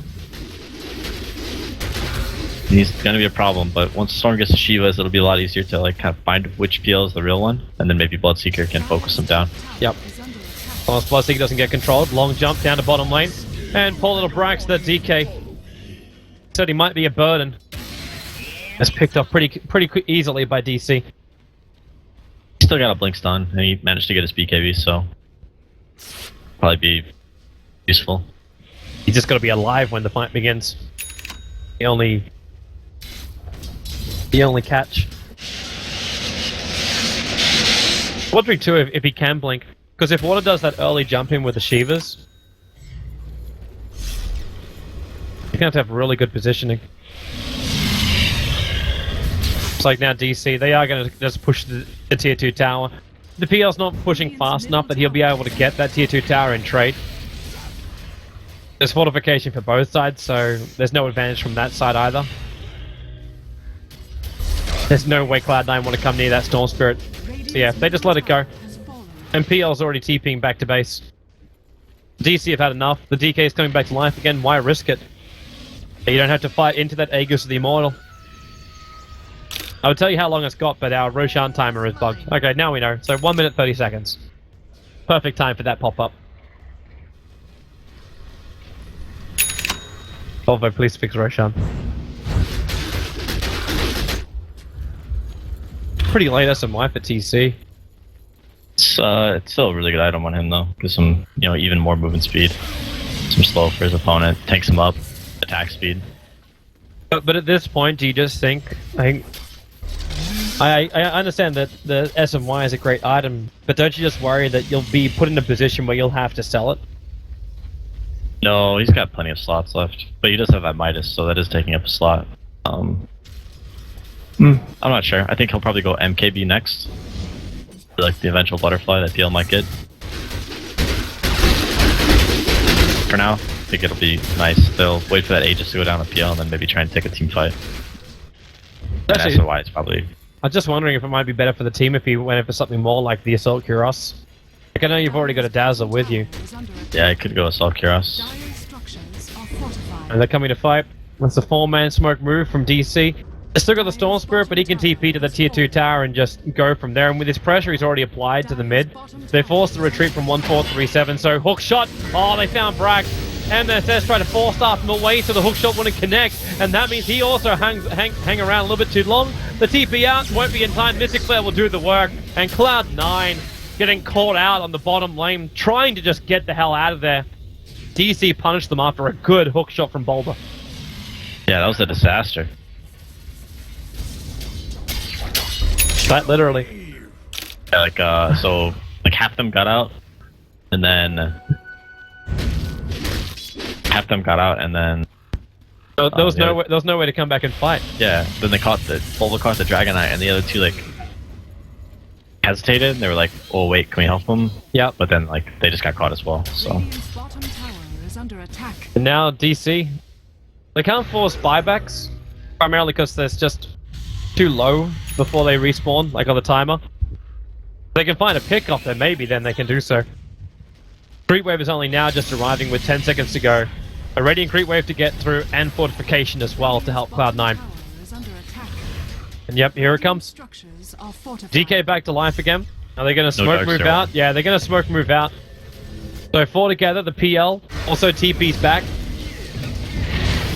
He's gonna be a problem, but once Storm gets to Shivas, it'll be a lot easier to like kind of find which PL is the real one, and then maybe Bloodseeker can focus him down. Yep. Is under attack. Once Bloodseeker doesn't get controlled, long jump down to bottom lane, and poor little Brax, that DK said he might be a burden. That's picked up pretty easily by DC. He still got a blink stun, and he managed to get his BKB, so probably be useful. He's just got to be alive when the fight begins. The only catch. Wondering too if he can blink, because if Water does that early jump in with the Shivas, you're gonna have really good positioning. It's like now DC, they are gonna just push the tier 2 tower. The PL's not pushing fast enough that he'll be able to get that tier 2 tower in trade. There's fortification for both sides, so there's no advantage from that side either. There's no way Cloud9 want to come near that Storm Spirit. So yeah, they just let it go. Has fallen. And PL's already TPing back to base. DC have had enough. The DK is coming back to life again. Why risk it? You don't have to fight into that Aegis of the Immortal. I would tell you how long it's got, but our Roshan timer is bugged. Okay, now we know. So 1 minute 30 seconds. Perfect time for that pop-up. Volvo, please fix Roshan. Pretty late SMY for TC. It's still a really good item on him though. Gives him, even more movement speed. Some slow for his opponent. Takes him up. Attack speed. But at this point, do you just think... I understand that the SMY is a great item, but don't you just worry that you'll be put in a position where you'll have to sell it? No, he's got plenty of slots left. But he does have that Midas, so that is taking up a slot. I'm not sure. I think he'll probably go MKB next. Like the eventual butterfly that PL might get. For now, I think it'll be nice. They'll wait for that Aegis to go down to PL and then maybe try and take a team fight. And Actually, that's why it's probably... I'm just wondering if it might be better for the team if he went in for something more like the Assault Cuirass. Like, I know you've already got a Dazzler with you, Is under attack. Yeah, it could go Assault Cuirass. Dire structures are fortified. and they're coming to fight. That's a 4-man smoke move from DC. They still got the Storm Spirit, but he can TP to the tier 2 tower and just go from there. And with his pressure, he's already applied to the mid. They forced the retreat from 1437, so hook shot. Oh, they found Bragg. MSS tried to four-star from away, so the hook shot wouldn't connect, and that means he also hang around a little bit too long. The TP out won't be in time. Mystic Flare will do the work, and Cloud9 getting caught out on the bottom lane, trying to just get the hell out of there. DC punished them after a good hook shot from Bulba. Yeah, that was a disaster. That literally. Yeah, so half them got out, and then half them got out, and then There was no way to come back and fight. yeah, then they caught Bulba caught the Dragonite, and the other two hesitated. And they were like, "Oh wait, can we help them?" Yep. But then they just got caught as well. So Radiant's bottom tower is under attack. And now DC, they can't force buybacks, primarily because there's just too low before they respawn, like on the timer. If they can find a pick off there, maybe then they can do so. Creep Wave is only now just arriving with 10 seconds to go. A Radiant Creep Wave to get through, and Fortification as well to help Cloud9. Tower is under attack. And yep, here it comes. Structures are fortified. DK back to life again. Are they going to smoke Dark move Zero. out? Yeah, they're going to smoke move out. So 4 together, the PL. Also TP's back.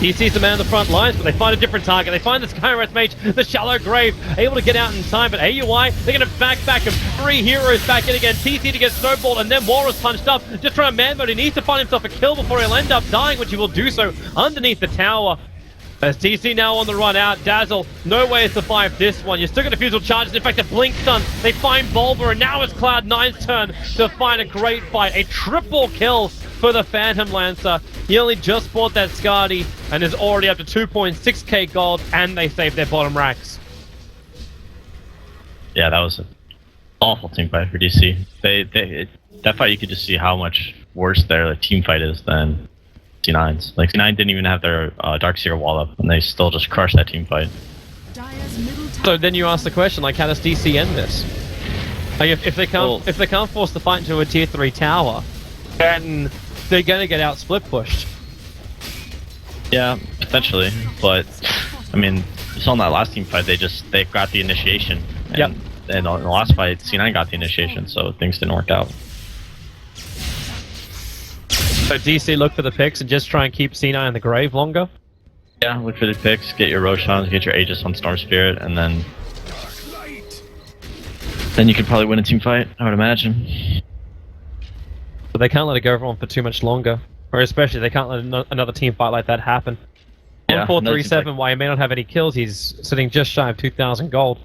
He sees the man on the front lines, but they find a different target. They find the Skywrath Mage, the Shallow Grave, able to get out in time, but AUI, they're going to back him. 3 heroes back in again. TC to get snowballed, and then Walrus punched up. Just trying to man mode. He needs to find himself a kill before he'll end up dying, which he will do so underneath the tower. As TC now on the run out, Dazzle, no way to survive this one. You're still going to Fusel charges. In fact, a Blink Stun. They find Bulba, and now it's Cloud9's turn to find a great fight. A triple kill for the Phantom Lancer. He only just bought that Skadi and is already up to 2.6k gold, and they saved their bottom racks. Yeah, that was an awful team fight for DC. That fight, you could just see how much worse their team fight is than C9's. Like, C9 didn't even have their Dark Seer wall up, and they still just crushed that team fight. Dire's middle tower. So then you ask the question, like, how does DC end this? Like, if they can't force the fight into a tier 3 tower, then they're gonna get out split pushed. Yeah, potentially, but I mean, you saw in that last team fight, they got the initiation. And, Yep. and in the last fight, C9 got the initiation, so things didn't work out. So DC look for the picks and just try and keep C9 in the grave longer. Yeah, look for the picks, get your Roshans, get your Aegis on Storm Spirit, and then you could probably win a team fight, I would imagine. But they can't let it go on for too much longer. Or especially, they can't let another team fight like that happen. Yeah, 1437, while he may not have any kills, he's sitting just shy of 2,000 gold.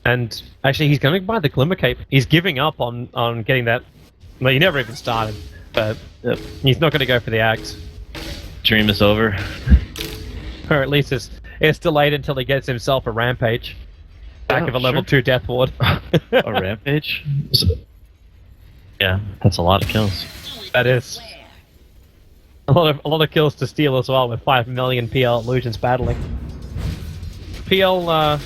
And actually, he's going to buy the Glimmer Cape. He's giving up on getting that. Well, he never even started. But he's not going to go for the axe. Dream is over. Or at least it's delayed until he gets himself a Rampage. Back of a level 2 Death Ward. A Rampage? Yeah, that's a lot of kills. That is. A lot of kills to steal as well, with 5 million PL illusions battling. PL,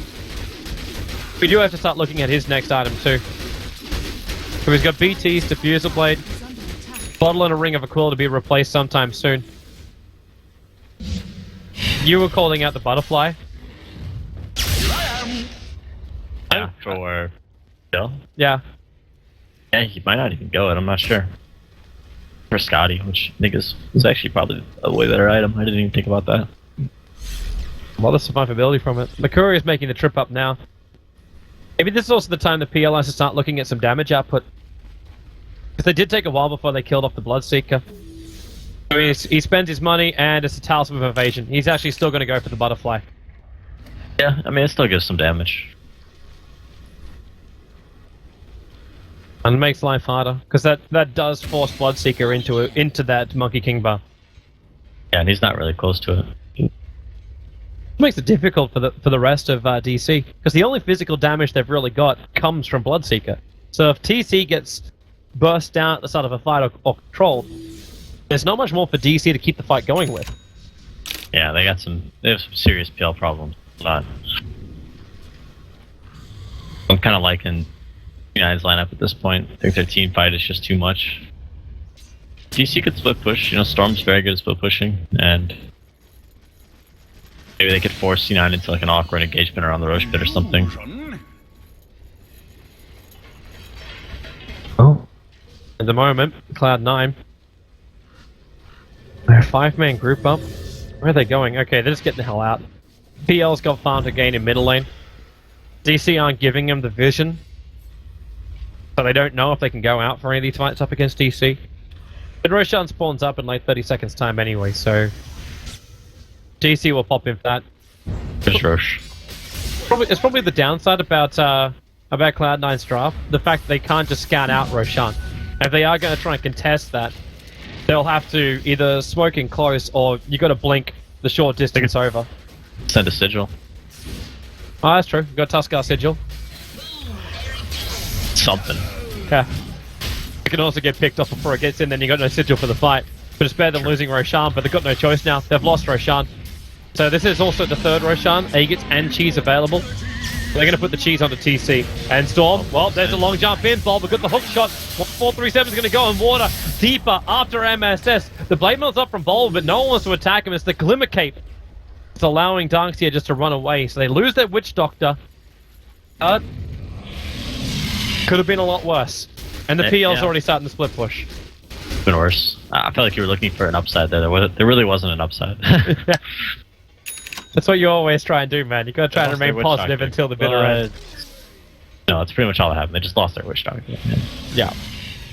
we do have to start looking at his next item too. So he's got BT's Diffusal Blade, Is under attack. Bottle and a Ring of Aquila to be replaced sometime soon. You were calling out the Butterfly. Yeah, for Bill? Yeah. Yeah, he might not even go it, I'm not sure. For Scotty, which I think is actually probably a way better item. I didn't even think about that. A lot of survivability from it. Makuri is making the trip up now. Maybe this is also the time the PL has to start looking at some damage output. Because they did take a while before they killed off the Bloodseeker. So he spends his money, and it's a Talisman of Evasion. He's actually still going to go for the Butterfly. Yeah, I mean, it still gives some damage. And it makes life harder, because that does force Bloodseeker into that Monkey King bar. Yeah, and he's not really close to it. It makes it difficult for the rest of DC, because the only physical damage they've really got comes from Bloodseeker. So if TC gets burst down at the start of a fight or controlled, there's not much more for DC to keep the fight going with. Yeah, they have some serious PL problems. I'm kind of liking United's lineup at this point. I think their team fight is just too much. DC could split push, Storm's very good at split pushing, and maybe they could force C9 into like an awkward engagement around the Roche pit or something. Oh. At the moment, Cloud9. They're a 5-man group up. Where are they going? Okay, they're just getting the hell out. PL's got farm to gain in middle lane. DC aren't giving them the vision. So they don't know if they can go out for any of these fights up against DC. But Roshan spawns up in like 30 seconds time anyway, so DC will pop in for that. There's Roche. It's probably the downside about Cloud9's draft, the fact that they can't just scout out Roshan. If they are going to try and contest that, they'll have to either smoke in close, or you got to blink the short distance over. Send a sigil. Oh, that's true. You've got Tuskar Sigil. Something. Yeah. It can also get picked off before it gets in, then you got no Sigil for the fight. But it's better than losing Roshan, but they've got no choice now. They've lost Roshan. So this is also the third Roshan. Aegis and Cheese available. They're going to put the Cheese onto TC. And Storm, well, there's a long jump in. Bulba got the hook shot. 437 is going to go in water. Deeper after MSS. The Blade Mail's up from Bowl, but no one wants to attack him. It's the Glimmer Cape. It's allowing Darkseer just to run away. So they lose their Witch Doctor. Could have been a lot worse. And the PL's already starting the split push. Been worse. I felt like you were looking for an upside there. There really wasn't an upside. That's what you always try and do, man. You gotta try and remain positive until the bitter end. No, that's pretty much all that happened. They just lost their Witch Doctor. Yeah.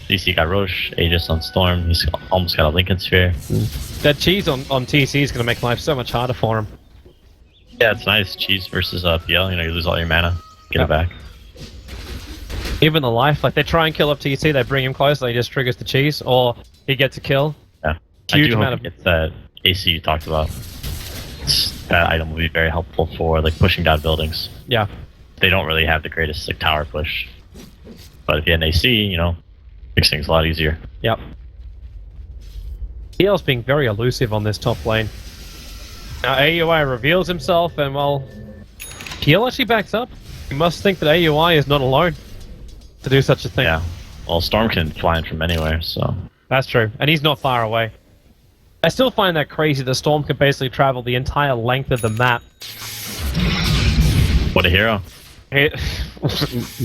DC got Roche, Aegis on Storm, he's almost got a Lincoln Sphere. That cheese on TC is going to make life so much harder for him. Yeah, it's nice. Cheese versus PL, you know, you lose all your mana, get it back. Even the life, like they try and kill up TC, they bring him close, and he just triggers the cheese, or he gets a kill. Yeah. Huge I do amount hope he gets that AC you talked about. That item will be very helpful for like pushing down buildings. Yeah. They don't really have the greatest like tower push. But if you had an AC, you know, makes things a lot easier. Yep. PL's being very elusive on this top lane. Now AUI reveals himself, and well, PL actually backs up. You must think that AUI is not alone to do such a thing. Yeah. Well, Storm can fly in from anywhere, so... That's true, and he's not far away. I still find that crazy that Storm can basically travel the entire length of the map. What a hero.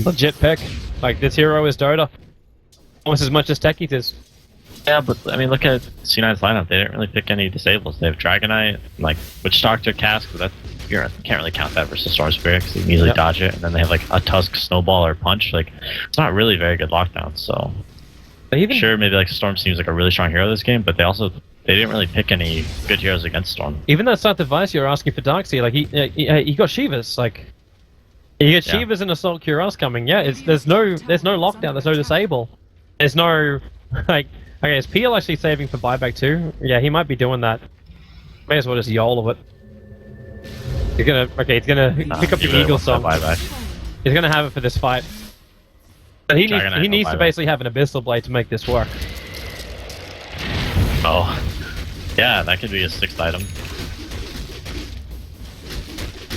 Legit pick. Like, this hero is Dota. Almost as much as Techies is. Yeah, but I mean, look at C9's lineup. They didn't really pick any disables. They have Dragonite, like Witch Doctor, Cask, but you can't really count that versus Storm Spirit because you can easily dodge it. And then they have like a Tusk, Snowball, or Punch. Like, it's not really very good lockdown. So, sure, maybe like Storm seems like a really strong hero this game, but they didn't really pick any good heroes against Storm. Even that Scythe device you're asking for Darkseer, like he got Shivas, like you get Shivas and Assault Cuirass coming. Yeah, there's no lockdown, there's no disable, there's no like. Okay, is PL actually saving for buyback too? Yeah, he might be doing that. May as well just YOL of it. He's gonna pick up the Eagle song. He's gonna have it for this fight. But he needs to basically have an Abyssal Blade to make this work. Oh. Yeah, that could be a 6th item.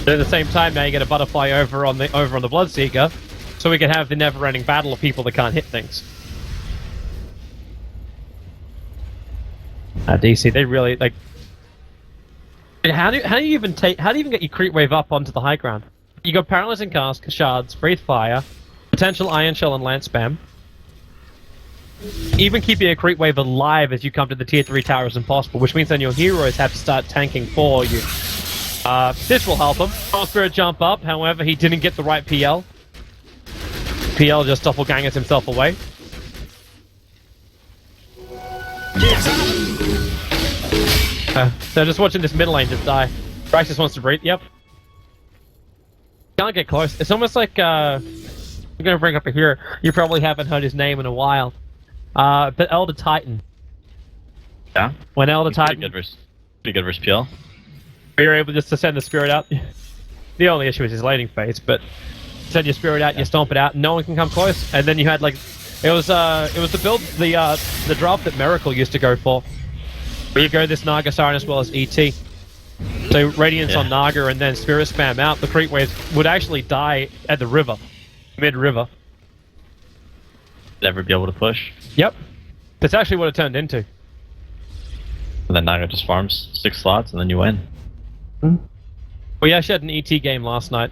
But at the same time, now you get a Butterfly over on the Bloodseeker, so we can have the never-ending battle of people that can't hit things. DC, they really like. How do you even get your creep wave up onto the high ground? You got Paralyzing Cask, Shards, Breathe Fire, potential Iron Shell and Lance Spam. Even keeping a creep wave alive as you come to the tier 3 tower is impossible, which means then your heroes have to start tanking for you. This will help him. Spirit jump up, however, he didn't get the right PL. PL just doppelgangers himself away. So just watching this middle lane just die. Bryce just wants to breathe, yep. Can't get close. It's almost like, I'm gonna bring up a hero. You probably haven't heard his name in a while. But Elder Titan. Yeah? When Elder Titan... Pretty good versus PL. You're able just to send the spirit out. The only issue is his laning phase, but send your spirit out, you stomp it out, and no one can come close. And then you had like... It was the build, the draft that Miracle used to go for. Where you go this Naga Siren as well as ET. So Radiance on Naga and then Spirit Spam out, the creep waves would actually die at the river. Mid-river. Never be able to push. Yep. That's actually what it turned into. And then Naga just farms 6 slots and then you win. We actually had an ET game last night.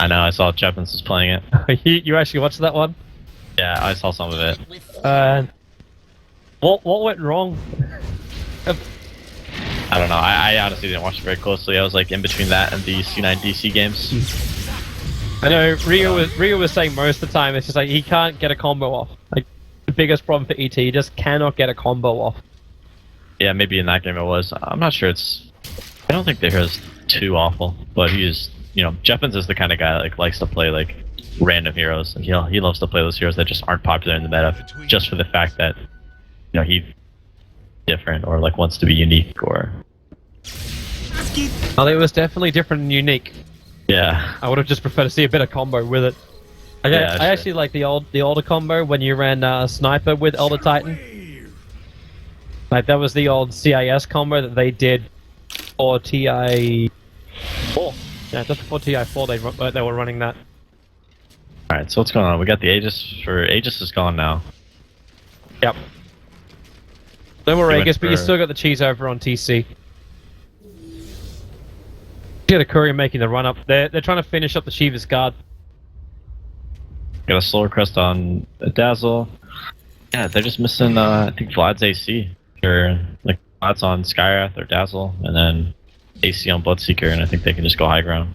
I know, I saw Chepins was playing it. You actually watched that one? Yeah, I saw some of it. What went wrong? I don't know. I honestly didn't watch it very closely. I was like in between that and the C9 DC games. I know Rio was saying most of the time it's just like he can't get a combo off. Like the biggest problem for ET, he just cannot get a combo off. Yeah, maybe in that game it was. I'm not sure I don't think the hero's too awful, but he's, you know, Jeffins is the kind of guy that like likes to play like random heroes, and he loves to play those heroes that just aren't popular in the meta, just for the fact that, you know, he's different or like wants to be unique or. Well, it was definitely different and unique. Yeah. I would have just preferred to see a bit of combo with it. I actually like the older combo when you ran Sniper with Elder Titan. Like that was the old CIS combo that they did for TI4. Yeah, just before TI4 they were running that. Alright, so what's going on? We got the Aegis is gone now. Yep. No more He went Aegis, but you for- still got the cheese over on TC. Get a courier making the run up. They're trying to finish up the Shiva's guard. Got a slower crest on Dazzle. Yeah, they're just missing, I think, Vlad's AC. Or, like, Vlad's on Skywrath or Dazzle, and then AC on Bloodseeker, and I think they can just go high ground.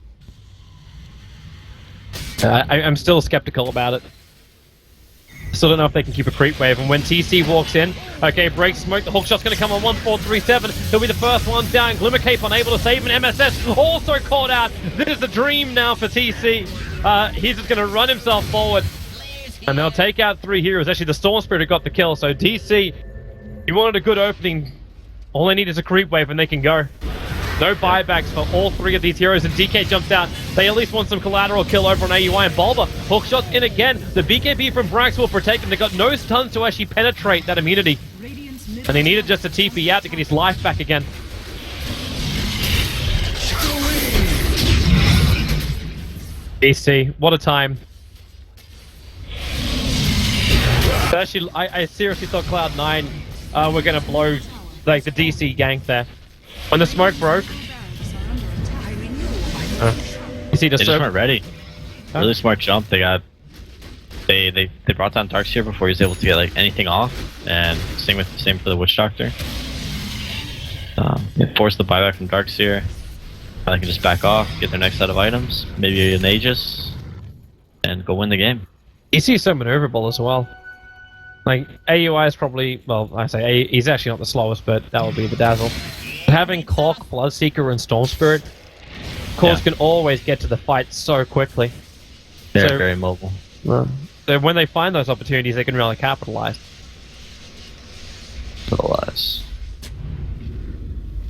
I'm still skeptical about it. Still don't know if they can keep a creep wave. And when TC walks in, okay, break smoke. The hook shot's going to come on 1437. He'll be the first one down. Glimmer Cape unable to save an MSS. Also caught out. This is the dream now for TC. He's just going to run himself forward. And they'll take out 3 heroes. Actually, the Storm Spirit got the kill. So DC, you wanted a good opening. All they need is a creep wave and they can go. No buybacks for all 3 of these heroes, and DK jumps out. They at least want some collateral kill over on AUI, and Bulba hookshot's in again. The BKB from Brax will protect him. They got no stuns to actually penetrate that immunity. And they needed just a TP out to get his life back again. DC, what a time. Actually, I seriously thought Cloud9 were going to blow like the DC gank there. When the smoke broke, you see They just weren't ready. Really smart jump. They got they brought down Darkseer before he was able to get like anything off, and same for the Witch Doctor. They forced the buyback from Darkseer. They can just back off, get their next set of items, maybe an Aegis, and go win the game. DC is so maneuverable as well. Like AUI is probably, well, I say he's actually not the slowest, but that would be the Dazzle. Having Clock, Bloodseeker, and Storm Spirit, Cores can always get to the fight so quickly. They're very mobile. So when they find those opportunities, they can really capitalize.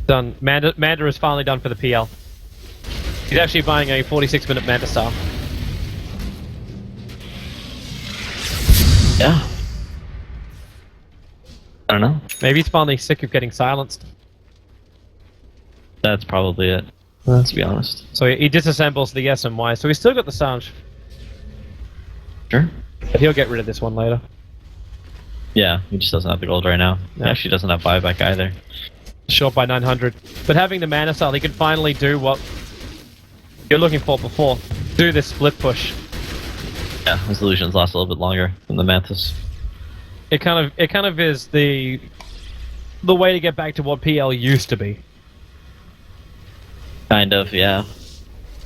Done. Manda is finally done for the PL. He's actually buying a 46-minute Manda Star. Yeah. I don't know. Maybe he's finally sick of getting silenced. That's probably it. To be honest. So he disassembles the SMY, so he's still got the Sange. Sure. But he'll get rid of this one later. Yeah, he just doesn't have the gold right now. Yeah. He actually doesn't have buyback either. Short by 900. But having the Mana Cell, he can finally do what you're looking for before. Do this split push. Yeah, his illusions last a little bit longer than the Mantis. It kind of is the way to get back to what PL used to be. Kind of, yeah.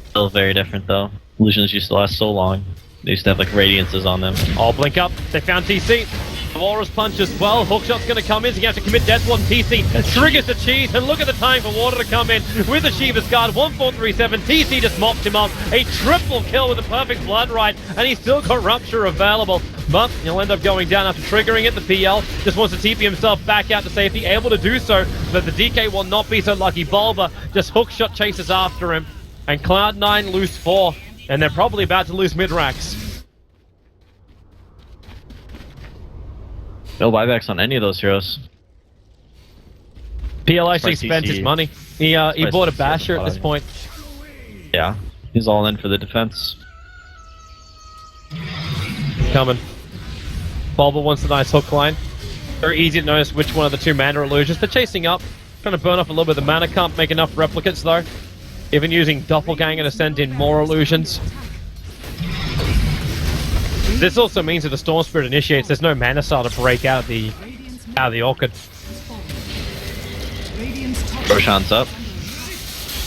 Still very different though. Illusions used to last so long. They used to have like radiances on them. Oh, blink up. They found TC. Aura's punch as well. Hookshot's going to come in, so you have to commit death on TC. Triggers the cheese, and look at the time for Water to come in with the Shiva's Guard. 1437. TC just mopped him up. A triple kill with a perfect blood right, and he's still got Rupture available. But he'll end up going down after triggering it. The PL just wants to TP himself back out to safety, able to do so, but the DK will not be so lucky. Bulba just hookshot chases after him, and Cloud9 lose 4, and they're probably about to lose mid-racks. No buybacks on any of those heroes. PL actually Spicy spent his money. He bought a Basher at this point. Yeah, he's all in for the defense. Coming. Bulba wants a nice hook line. Very easy to notice which one of the 2 mana illusions. They're chasing up, trying to burn off a little bit of the mana. Can't make enough replicates though. Even using Doppelganger to send in more illusions. This also means that the Storm Spirit initiates, there's no mana cell to break out of the Orchid. Roshan's up.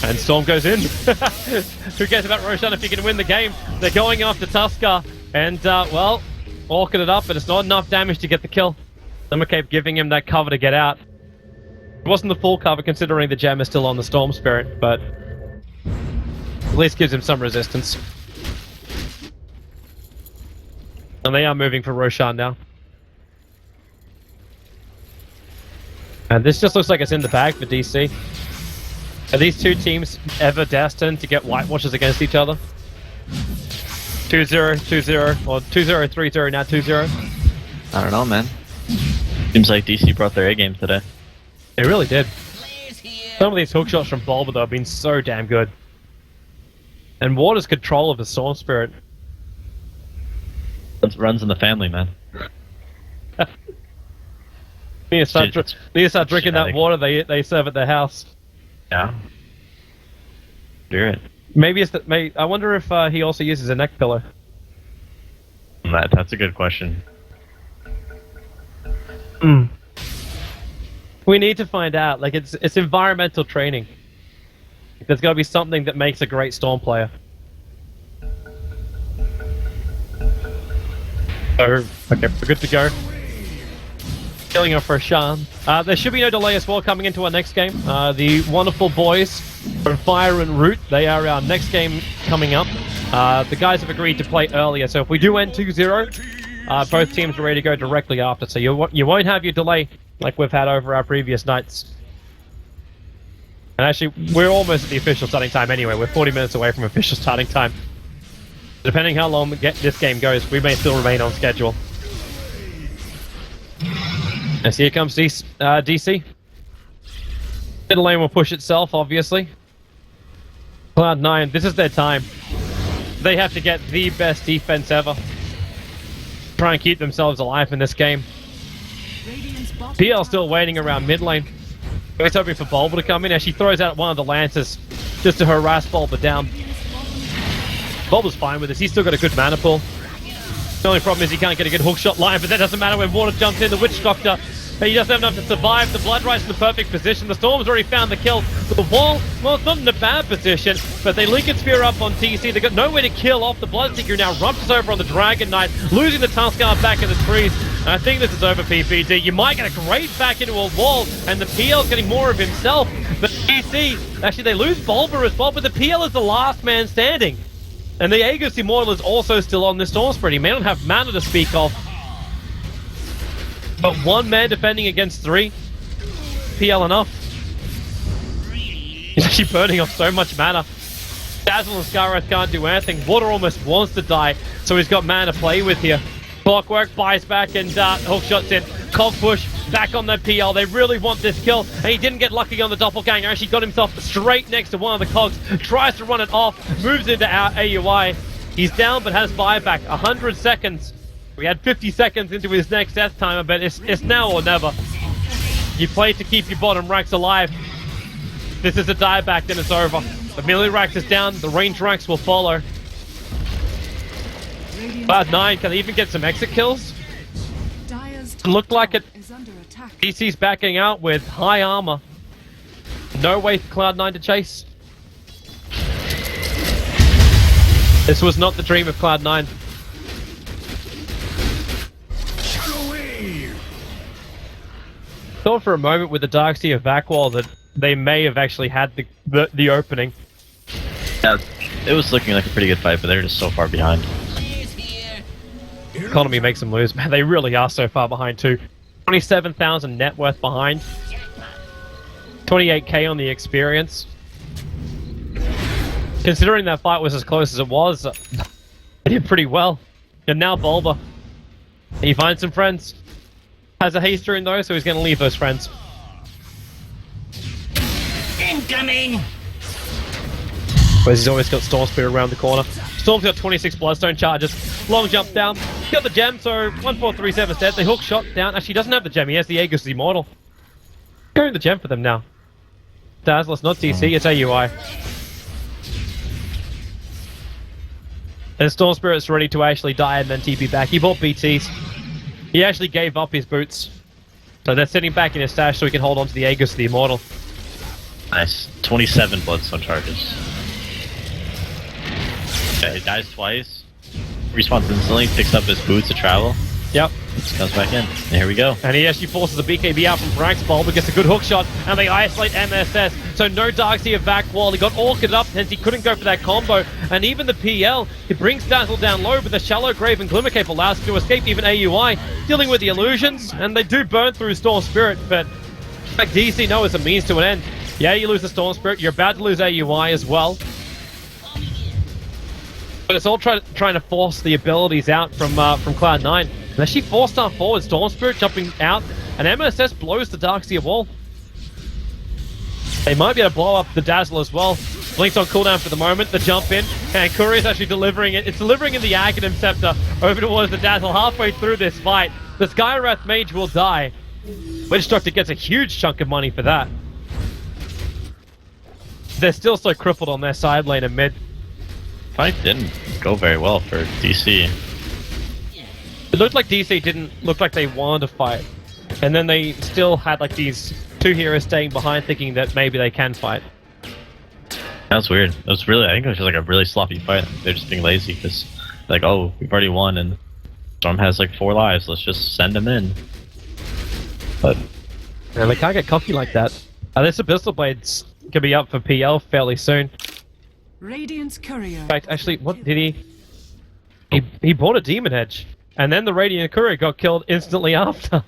And Storm goes in. Who cares about Roshan if you can win the game? They're going after Tuskar. And, well, Orchid it up, but it's not enough damage to get the kill. Limmercape giving him that cover to get out. It wasn't the full cover considering the gem is still on the Storm Spirit, but at least gives him some resistance. And they are moving for Roshan now. And this just looks like it's in the bag for DC. Are these 2 teams ever destined to get whitewashes against each other? 2-0, 2-0, or 2-0, 3-0, now 2-0? I don't know, man. Seems like DC brought their A game today. They really did. Some of these hookshots from Bulba though have been so damn good. And Water's control of the Storm Spirit. It runs in the family, man. Need to start drinking that genetic. water they serve at their house. Yeah. Spirit. Maybe it's I wonder if he also uses a neck pillow. That's a good question. We need to find out. Like it's environmental training. There's got to be something that makes a great Storm player. So, okay, we're good to go. Killing her for Shan. There should be no delay as well coming into our next game. The wonderful boys from Fire and Root, they are our next game coming up. The guys have agreed to play earlier, so if we do end 2-0, both teams are ready to go directly after, so you won't have your delay like we've had over our previous nights. And actually, we're almost at the official starting time anyway. We're 40 minutes away from official starting time. Depending how long this game goes, we may still remain on schedule. As here comes DC. Middle lane will push itself, obviously. Cloud9, this is their time. They have to get the best defense ever. Try and keep themselves alive in this game. PL still waiting around mid lane. He's hoping for Bulba to come in as she throws out one of the lances just to harass Bulba down. Bulba's fine with this, he's still got a good mana pool. The only problem is he can't get a good hookshot line, but that doesn't matter when Water jumps in. The Witch Doctor, he doesn't have enough to survive. The Blood Ride's in the perfect position. The Storm's already found the kill. The wall, well, it's not in a bad position, but they link and spear up on TC. They've got no way to kill off the Bloodseeker. Now rumps over on the Dragon Knight, losing the Tuskar back in the trees. And I think this is over, PPD. You might get a great back into a wall, and the PL's getting more of himself. But TC, actually they lose Bulba as well, but the PL is the last man standing. And the Aegis Immortal is also still on this Storm Spread. He may not have mana to speak of. But one man defending against three. PL enough. He's actually burning off so much mana. Dazzle and Scareth can't do anything. Water almost wants to die, so he's got mana to play with here. Clockwork buys back and hookshot's in. Cog push back on the PL. They really want this kill, and he didn't get lucky on the doppelganger. Actually got himself straight next to one of the cogs. Tries to run it off. Moves into our AUI. He's down, but has buyback. 100 seconds. We had 50 seconds into his next death timer, but it's now or never. You play to keep your bottom racks alive. This is a dieback, then it's over. The melee racks is down. The range racks will follow. Cloud9, can they even get some exit kills? Looked like it. DC's backing out with high armor. No way for Cloud9 to chase. This was not the dream of Cloud9. Thought for a moment with the Darkseer of Vacwall that they may have actually had the opening. Yeah, it was looking like a pretty good fight, but they're just so far behind. Economy makes them lose. Man, they really are so far behind too. 27,000 net worth behind. 28k on the experience. Considering that fight was as close as it was, they did pretty well. And now Bulba. He finds some friends. Has a haster in though, so he's going to leave those friends. Incoming! But he's always got Storm Spear around the corner. Storm's got 26 Bloodstone charges. Long jump down. Got the gem, so 1437 dead. They hook shot down. Actually, he doesn't have the gem. He has the Aegis Immortal. Going the gem for them now. Dazzle, it's not TC, it's AUI. And Storm Spirit's ready to actually die and then TP back. He bought BTs. He actually gave up his boots. So they're sitting back in his stash so he can hold on to the Aegis, the Immortal. Nice. 27 Bloodstone charges. Okay, he dies twice. Respawns instantly, picks up his boots to travel. Yep. Just comes back in. And here we go. And he actually forces a BKB out from Brax. Bulba gets a good hook shot, and they isolate MSS. So no Darkseer back wall. He got orchid up, hence he couldn't go for that combo. And even the PL, he brings Dazzle down low, but the Shallow Grave and Glimmer Cape allows him to escape. Even AUI dealing with the illusions, and they do burn through Storm Spirit, but like DC know it's a means to an end. Yeah, you lose the Storm Spirit. You're about to lose AUI as well. But it's all trying to force the abilities out from Cloud9. And actually 4-star forward, Storm Spirit jumping out, and MSS blows the Darkseer wall. They might be able to blow up the Dazzle as well. Blink's on cooldown for the moment, the jump in, and Courier's actually delivering it. It's delivering in the Aghanim Scepter over towards the Dazzle halfway through this fight. The Skywrath Mage will die. Witchdoctor gets a huge chunk of money for that. They're still so crippled on their side lane and mid. Fight didn't go very well for DC. It looked like DC didn't look like they wanted to fight. And then they still had like these two heroes staying behind thinking that maybe they can fight. That was weird. It was really, I think it was just like a really sloppy fight. They're just being lazy because, like, oh, we've already won and Storm has like 4 lives. Let's just send him in. But And they can't get cocky like that. This Abyssal Blade's gonna be up for PL fairly soon. Radiant's courier. In fact, actually, what did he? He bought a Demon Edge, and then the Radiant Courier got killed instantly after.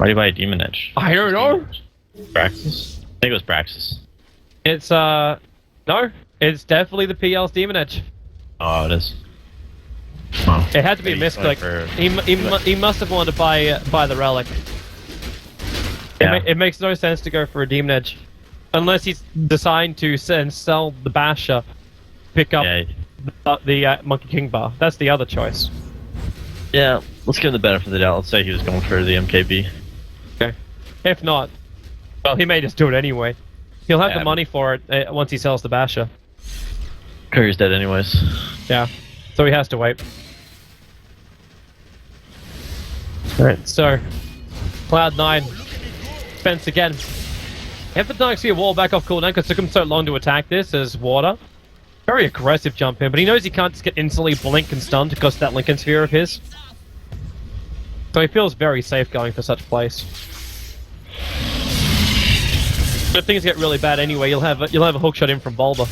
why do you buy a Demon Edge? I don't know. Braxis? I think it was Braxis. It's no, it's definitely the PL's Demon Edge. Oh, it is. Oh. It had to be a Maybe he's misclick. going He must have wanted to buy the relic. Yeah. It makes no sense to go for a Demon Edge, unless he's deciding to sell the Basher, pick up the Monkey King bar. That's the other choice. Yeah, let's give him the benefit of the doubt. Let's say he was going for the MKB. Okay. If not, well, he may just do it anyway. He'll have the money for it once he sells the Basher. Courier's dead anyways. Yeah, so he has to wait. Alright, so Cloud9 fence again. Effort to see a wall back off cooldown because it took him so long to attack this as water. Very aggressive jump in, but he knows he can't just get instantly blink and stunned because of that Lincoln Sphere of his. So he feels very safe going for such plays. But if things get really bad anyway, you'll have a hook shot in from Bulba.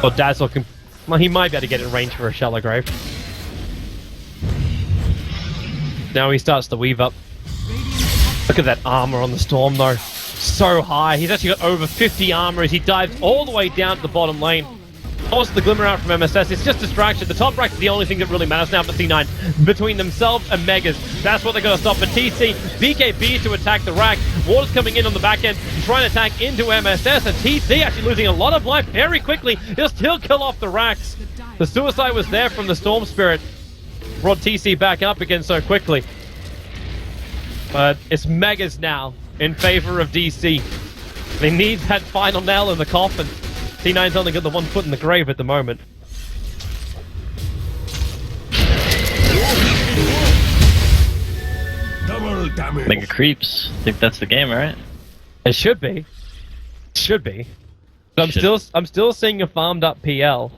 Or Dazzle can... Well, he might be able to get in range for a Shallow Grave. Now he starts to weave up. Look at that armor on the Storm though. So high. He's actually got over 50 armor as he dives all the way down to the bottom lane. Forces the Glimmer out from MSS. It's just distraction. The top rack is the only thing that really matters now for C9. Between themselves and Megas. That's what they're going to stop for TC. BKB to attack the rack. Water's coming in on the back end, trying to attack into MSS. And TC actually losing a lot of life very quickly. He'll still kill off the racks. The suicide was there from the Storm Spirit. Brought TC back up again so quickly. But it's Megas now in favor of DC. They need that final nail in the coffin. C9's only got the one foot in the grave at the moment. Double damage. Mega creeps. I think that's the game, right? It should be. It should be. But I'm still seeing a farmed up PL.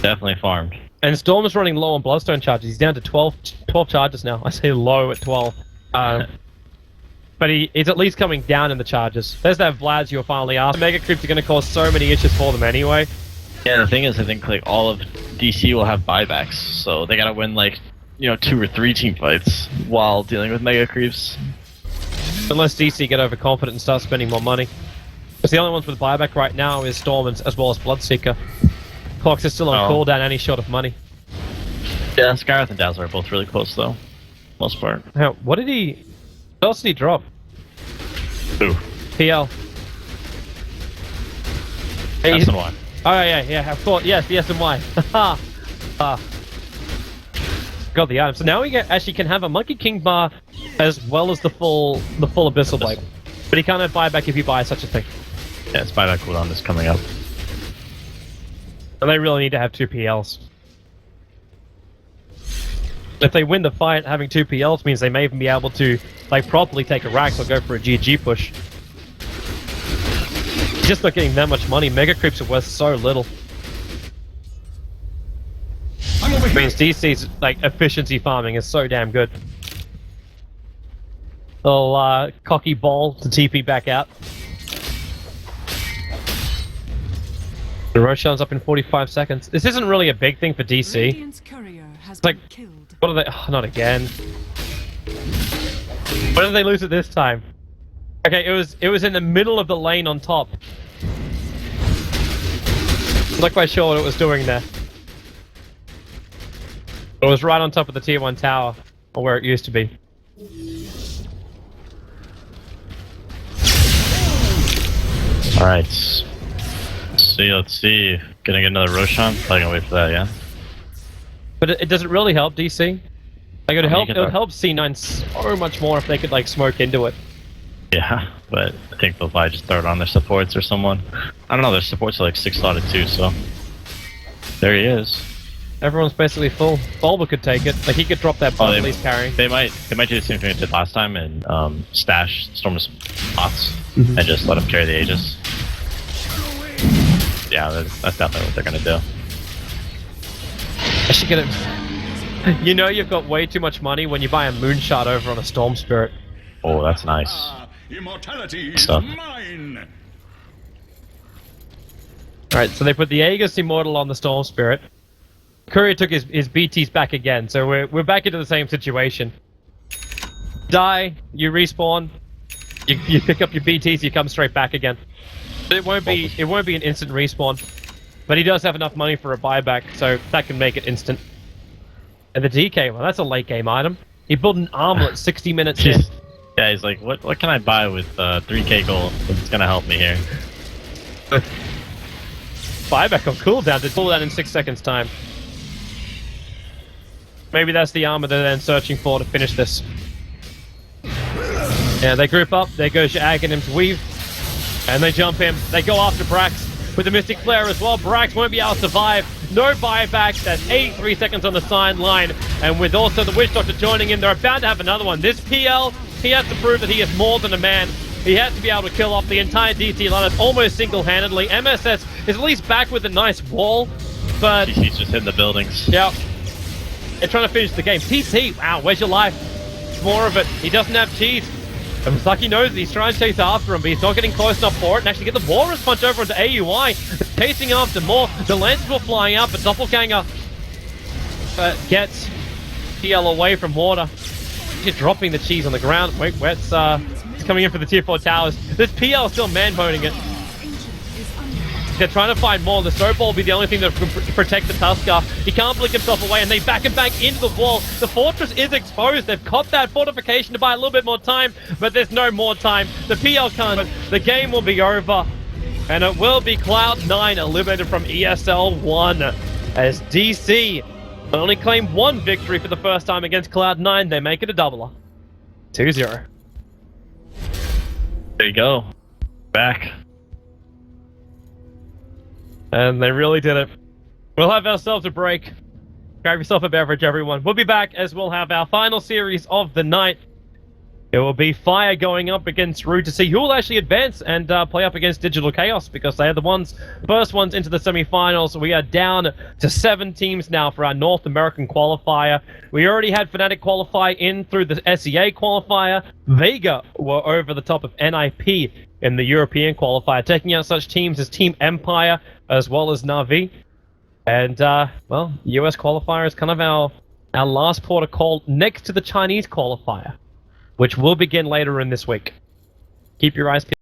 Definitely farmed. And Storm is running low on Bloodstone charges. He's down to 12 charges now. I say low at 12. But he's at least coming down in the charges. There's that Vlad's you were finally asked. Mega creeps are going to cause so many issues for them anyway. Yeah, the thing is, I think like all of DC will have buybacks, so they gotta win like, 2 or 3 team fights while dealing with mega creeps. Unless DC get overconfident and start spending more money. Because the only ones with buyback right now is Storm as well as Bloodseeker. Clocks is still on cooldown and he's short of money. Yeah, Skyrath and Dazzler are both really close though. Most part. What else did he drop? Who? PL. Hey, That's the one. Oh yeah, of course. Yes, the SMY. Got the item. So now we actually can have a Monkey King bar as well as the full Abyssal Blade. But he can't have buyback if you buy such a thing. Yeah, it's buyback cooldown is coming up. And they really need to have 2 PLs. If they win the fight, having 2 PLs means they may even be able to properly take a Rax or go for a GG push. Just not getting that much money. Mega creeps are worth so little. It means DC's efficiency farming is so damn good. Little cocky ball to TP back out. The Roshan's up in 45 seconds. This isn't really a big thing for DC. Radiant's courier has been killed. What are they? Oh, not again. What did they lose it this time? Okay, it was in the middle of the lane on top. I'm not quite sure what it was doing there. It was right on top of the tier 1 tower, or where it used to be. Alright. Let's see. Gonna get another Roshan? Probably gonna wait for that, yeah? But it doesn't really help DC. Like, it I mean, would help C9 so much more if they could, like, smoke into it. Yeah, but I think they'll probably just throw it on their supports or someone. I don't know, their supports are like 6-slotted too, so... There he is. Everyone's basically full. Bulba could take it. Like, he could drop that bomb he's carrying. They might do the same thing they did last time and stash Storm's bots and just let him carry the Aegis. Yeah, that's definitely what they're gonna do. I should get it. You know you've got way too much money when you buy a Moonshot over on a Storm Spirit. Oh, that's nice. Immortality is Stuff. mine. Alright, so they put the Aegis Immortal on the Storm Spirit. Courier took his BTs back again, so we're back into the same situation. Die, you respawn, you pick up your BTs, you come straight back again. It won't be an instant respawn, but he does have enough money for a buyback, so that can make it instant. And the DK, well, that's a late game item. He built an armlet 60 minutes in. Yeah, he's like, what can I buy with 3k gold that's gonna help me here? Buyback on cooldown to cool down in 6 seconds time. Maybe that's the armor they're then searching for to finish this. Yeah, they group up, there goes your Aghanim's Weave. And they jump him, they go after Brax with the Mystic Flare as well. Brax won't be able to survive. No buyback, that's 83 seconds on the sideline. And with also the Witch Doctor joining in, they're about to have another one. This PL, he has to prove that he is more than a man. He has to be able to kill off the entire DT lineup almost single-handedly. MSS is at least back with a nice wall, but... He's just hitting the buildings. Yeah. They're trying to finish the game. TT, wow, where's your life? More of it. He doesn't have cheese. And Misaki knows it. He's trying to chase after him, but he's not getting close enough for it. And actually get the Walrus Punch over into AUI. Chasing after more. The Lances were flying up, but Doppelganger gets PL away from water. He's dropping the cheese on the ground. Wait, Wet's coming in for the tier 4 towers. This PL is still man-boning it. They're trying to find more. The Snowball will be the only thing that can protect the Tusker. He can't blink himself away, and they back him back into the wall. The fortress is exposed. They've caught that fortification to buy a little bit more time, but there's no more time. The PL can't. The game will be over, and it will be Cloud9 eliminated from ESL 1 as DC only claimed one victory for the first time against Cloud9. They make it a doubler. 2-0. There you go. Back. And they really did it. We'll have ourselves a break. Grab yourself a beverage, everyone. We'll be back as we'll have our final series of the night. It will be Fire going up against Rude to see who will actually advance and play up against Digital Chaos, because they are the first ones into the semi-finals. We are down to 7 teams now for our North American qualifier. We already had Fnatic qualify in through the SEA qualifier. Vega were over the top of NIP in the European qualifier, taking out such teams as Team Empire as well as Na'Vi. And, well, US qualifier is kind of our last port of call next to the Chinese qualifier, which will begin later in this week. Keep your eyes peeled.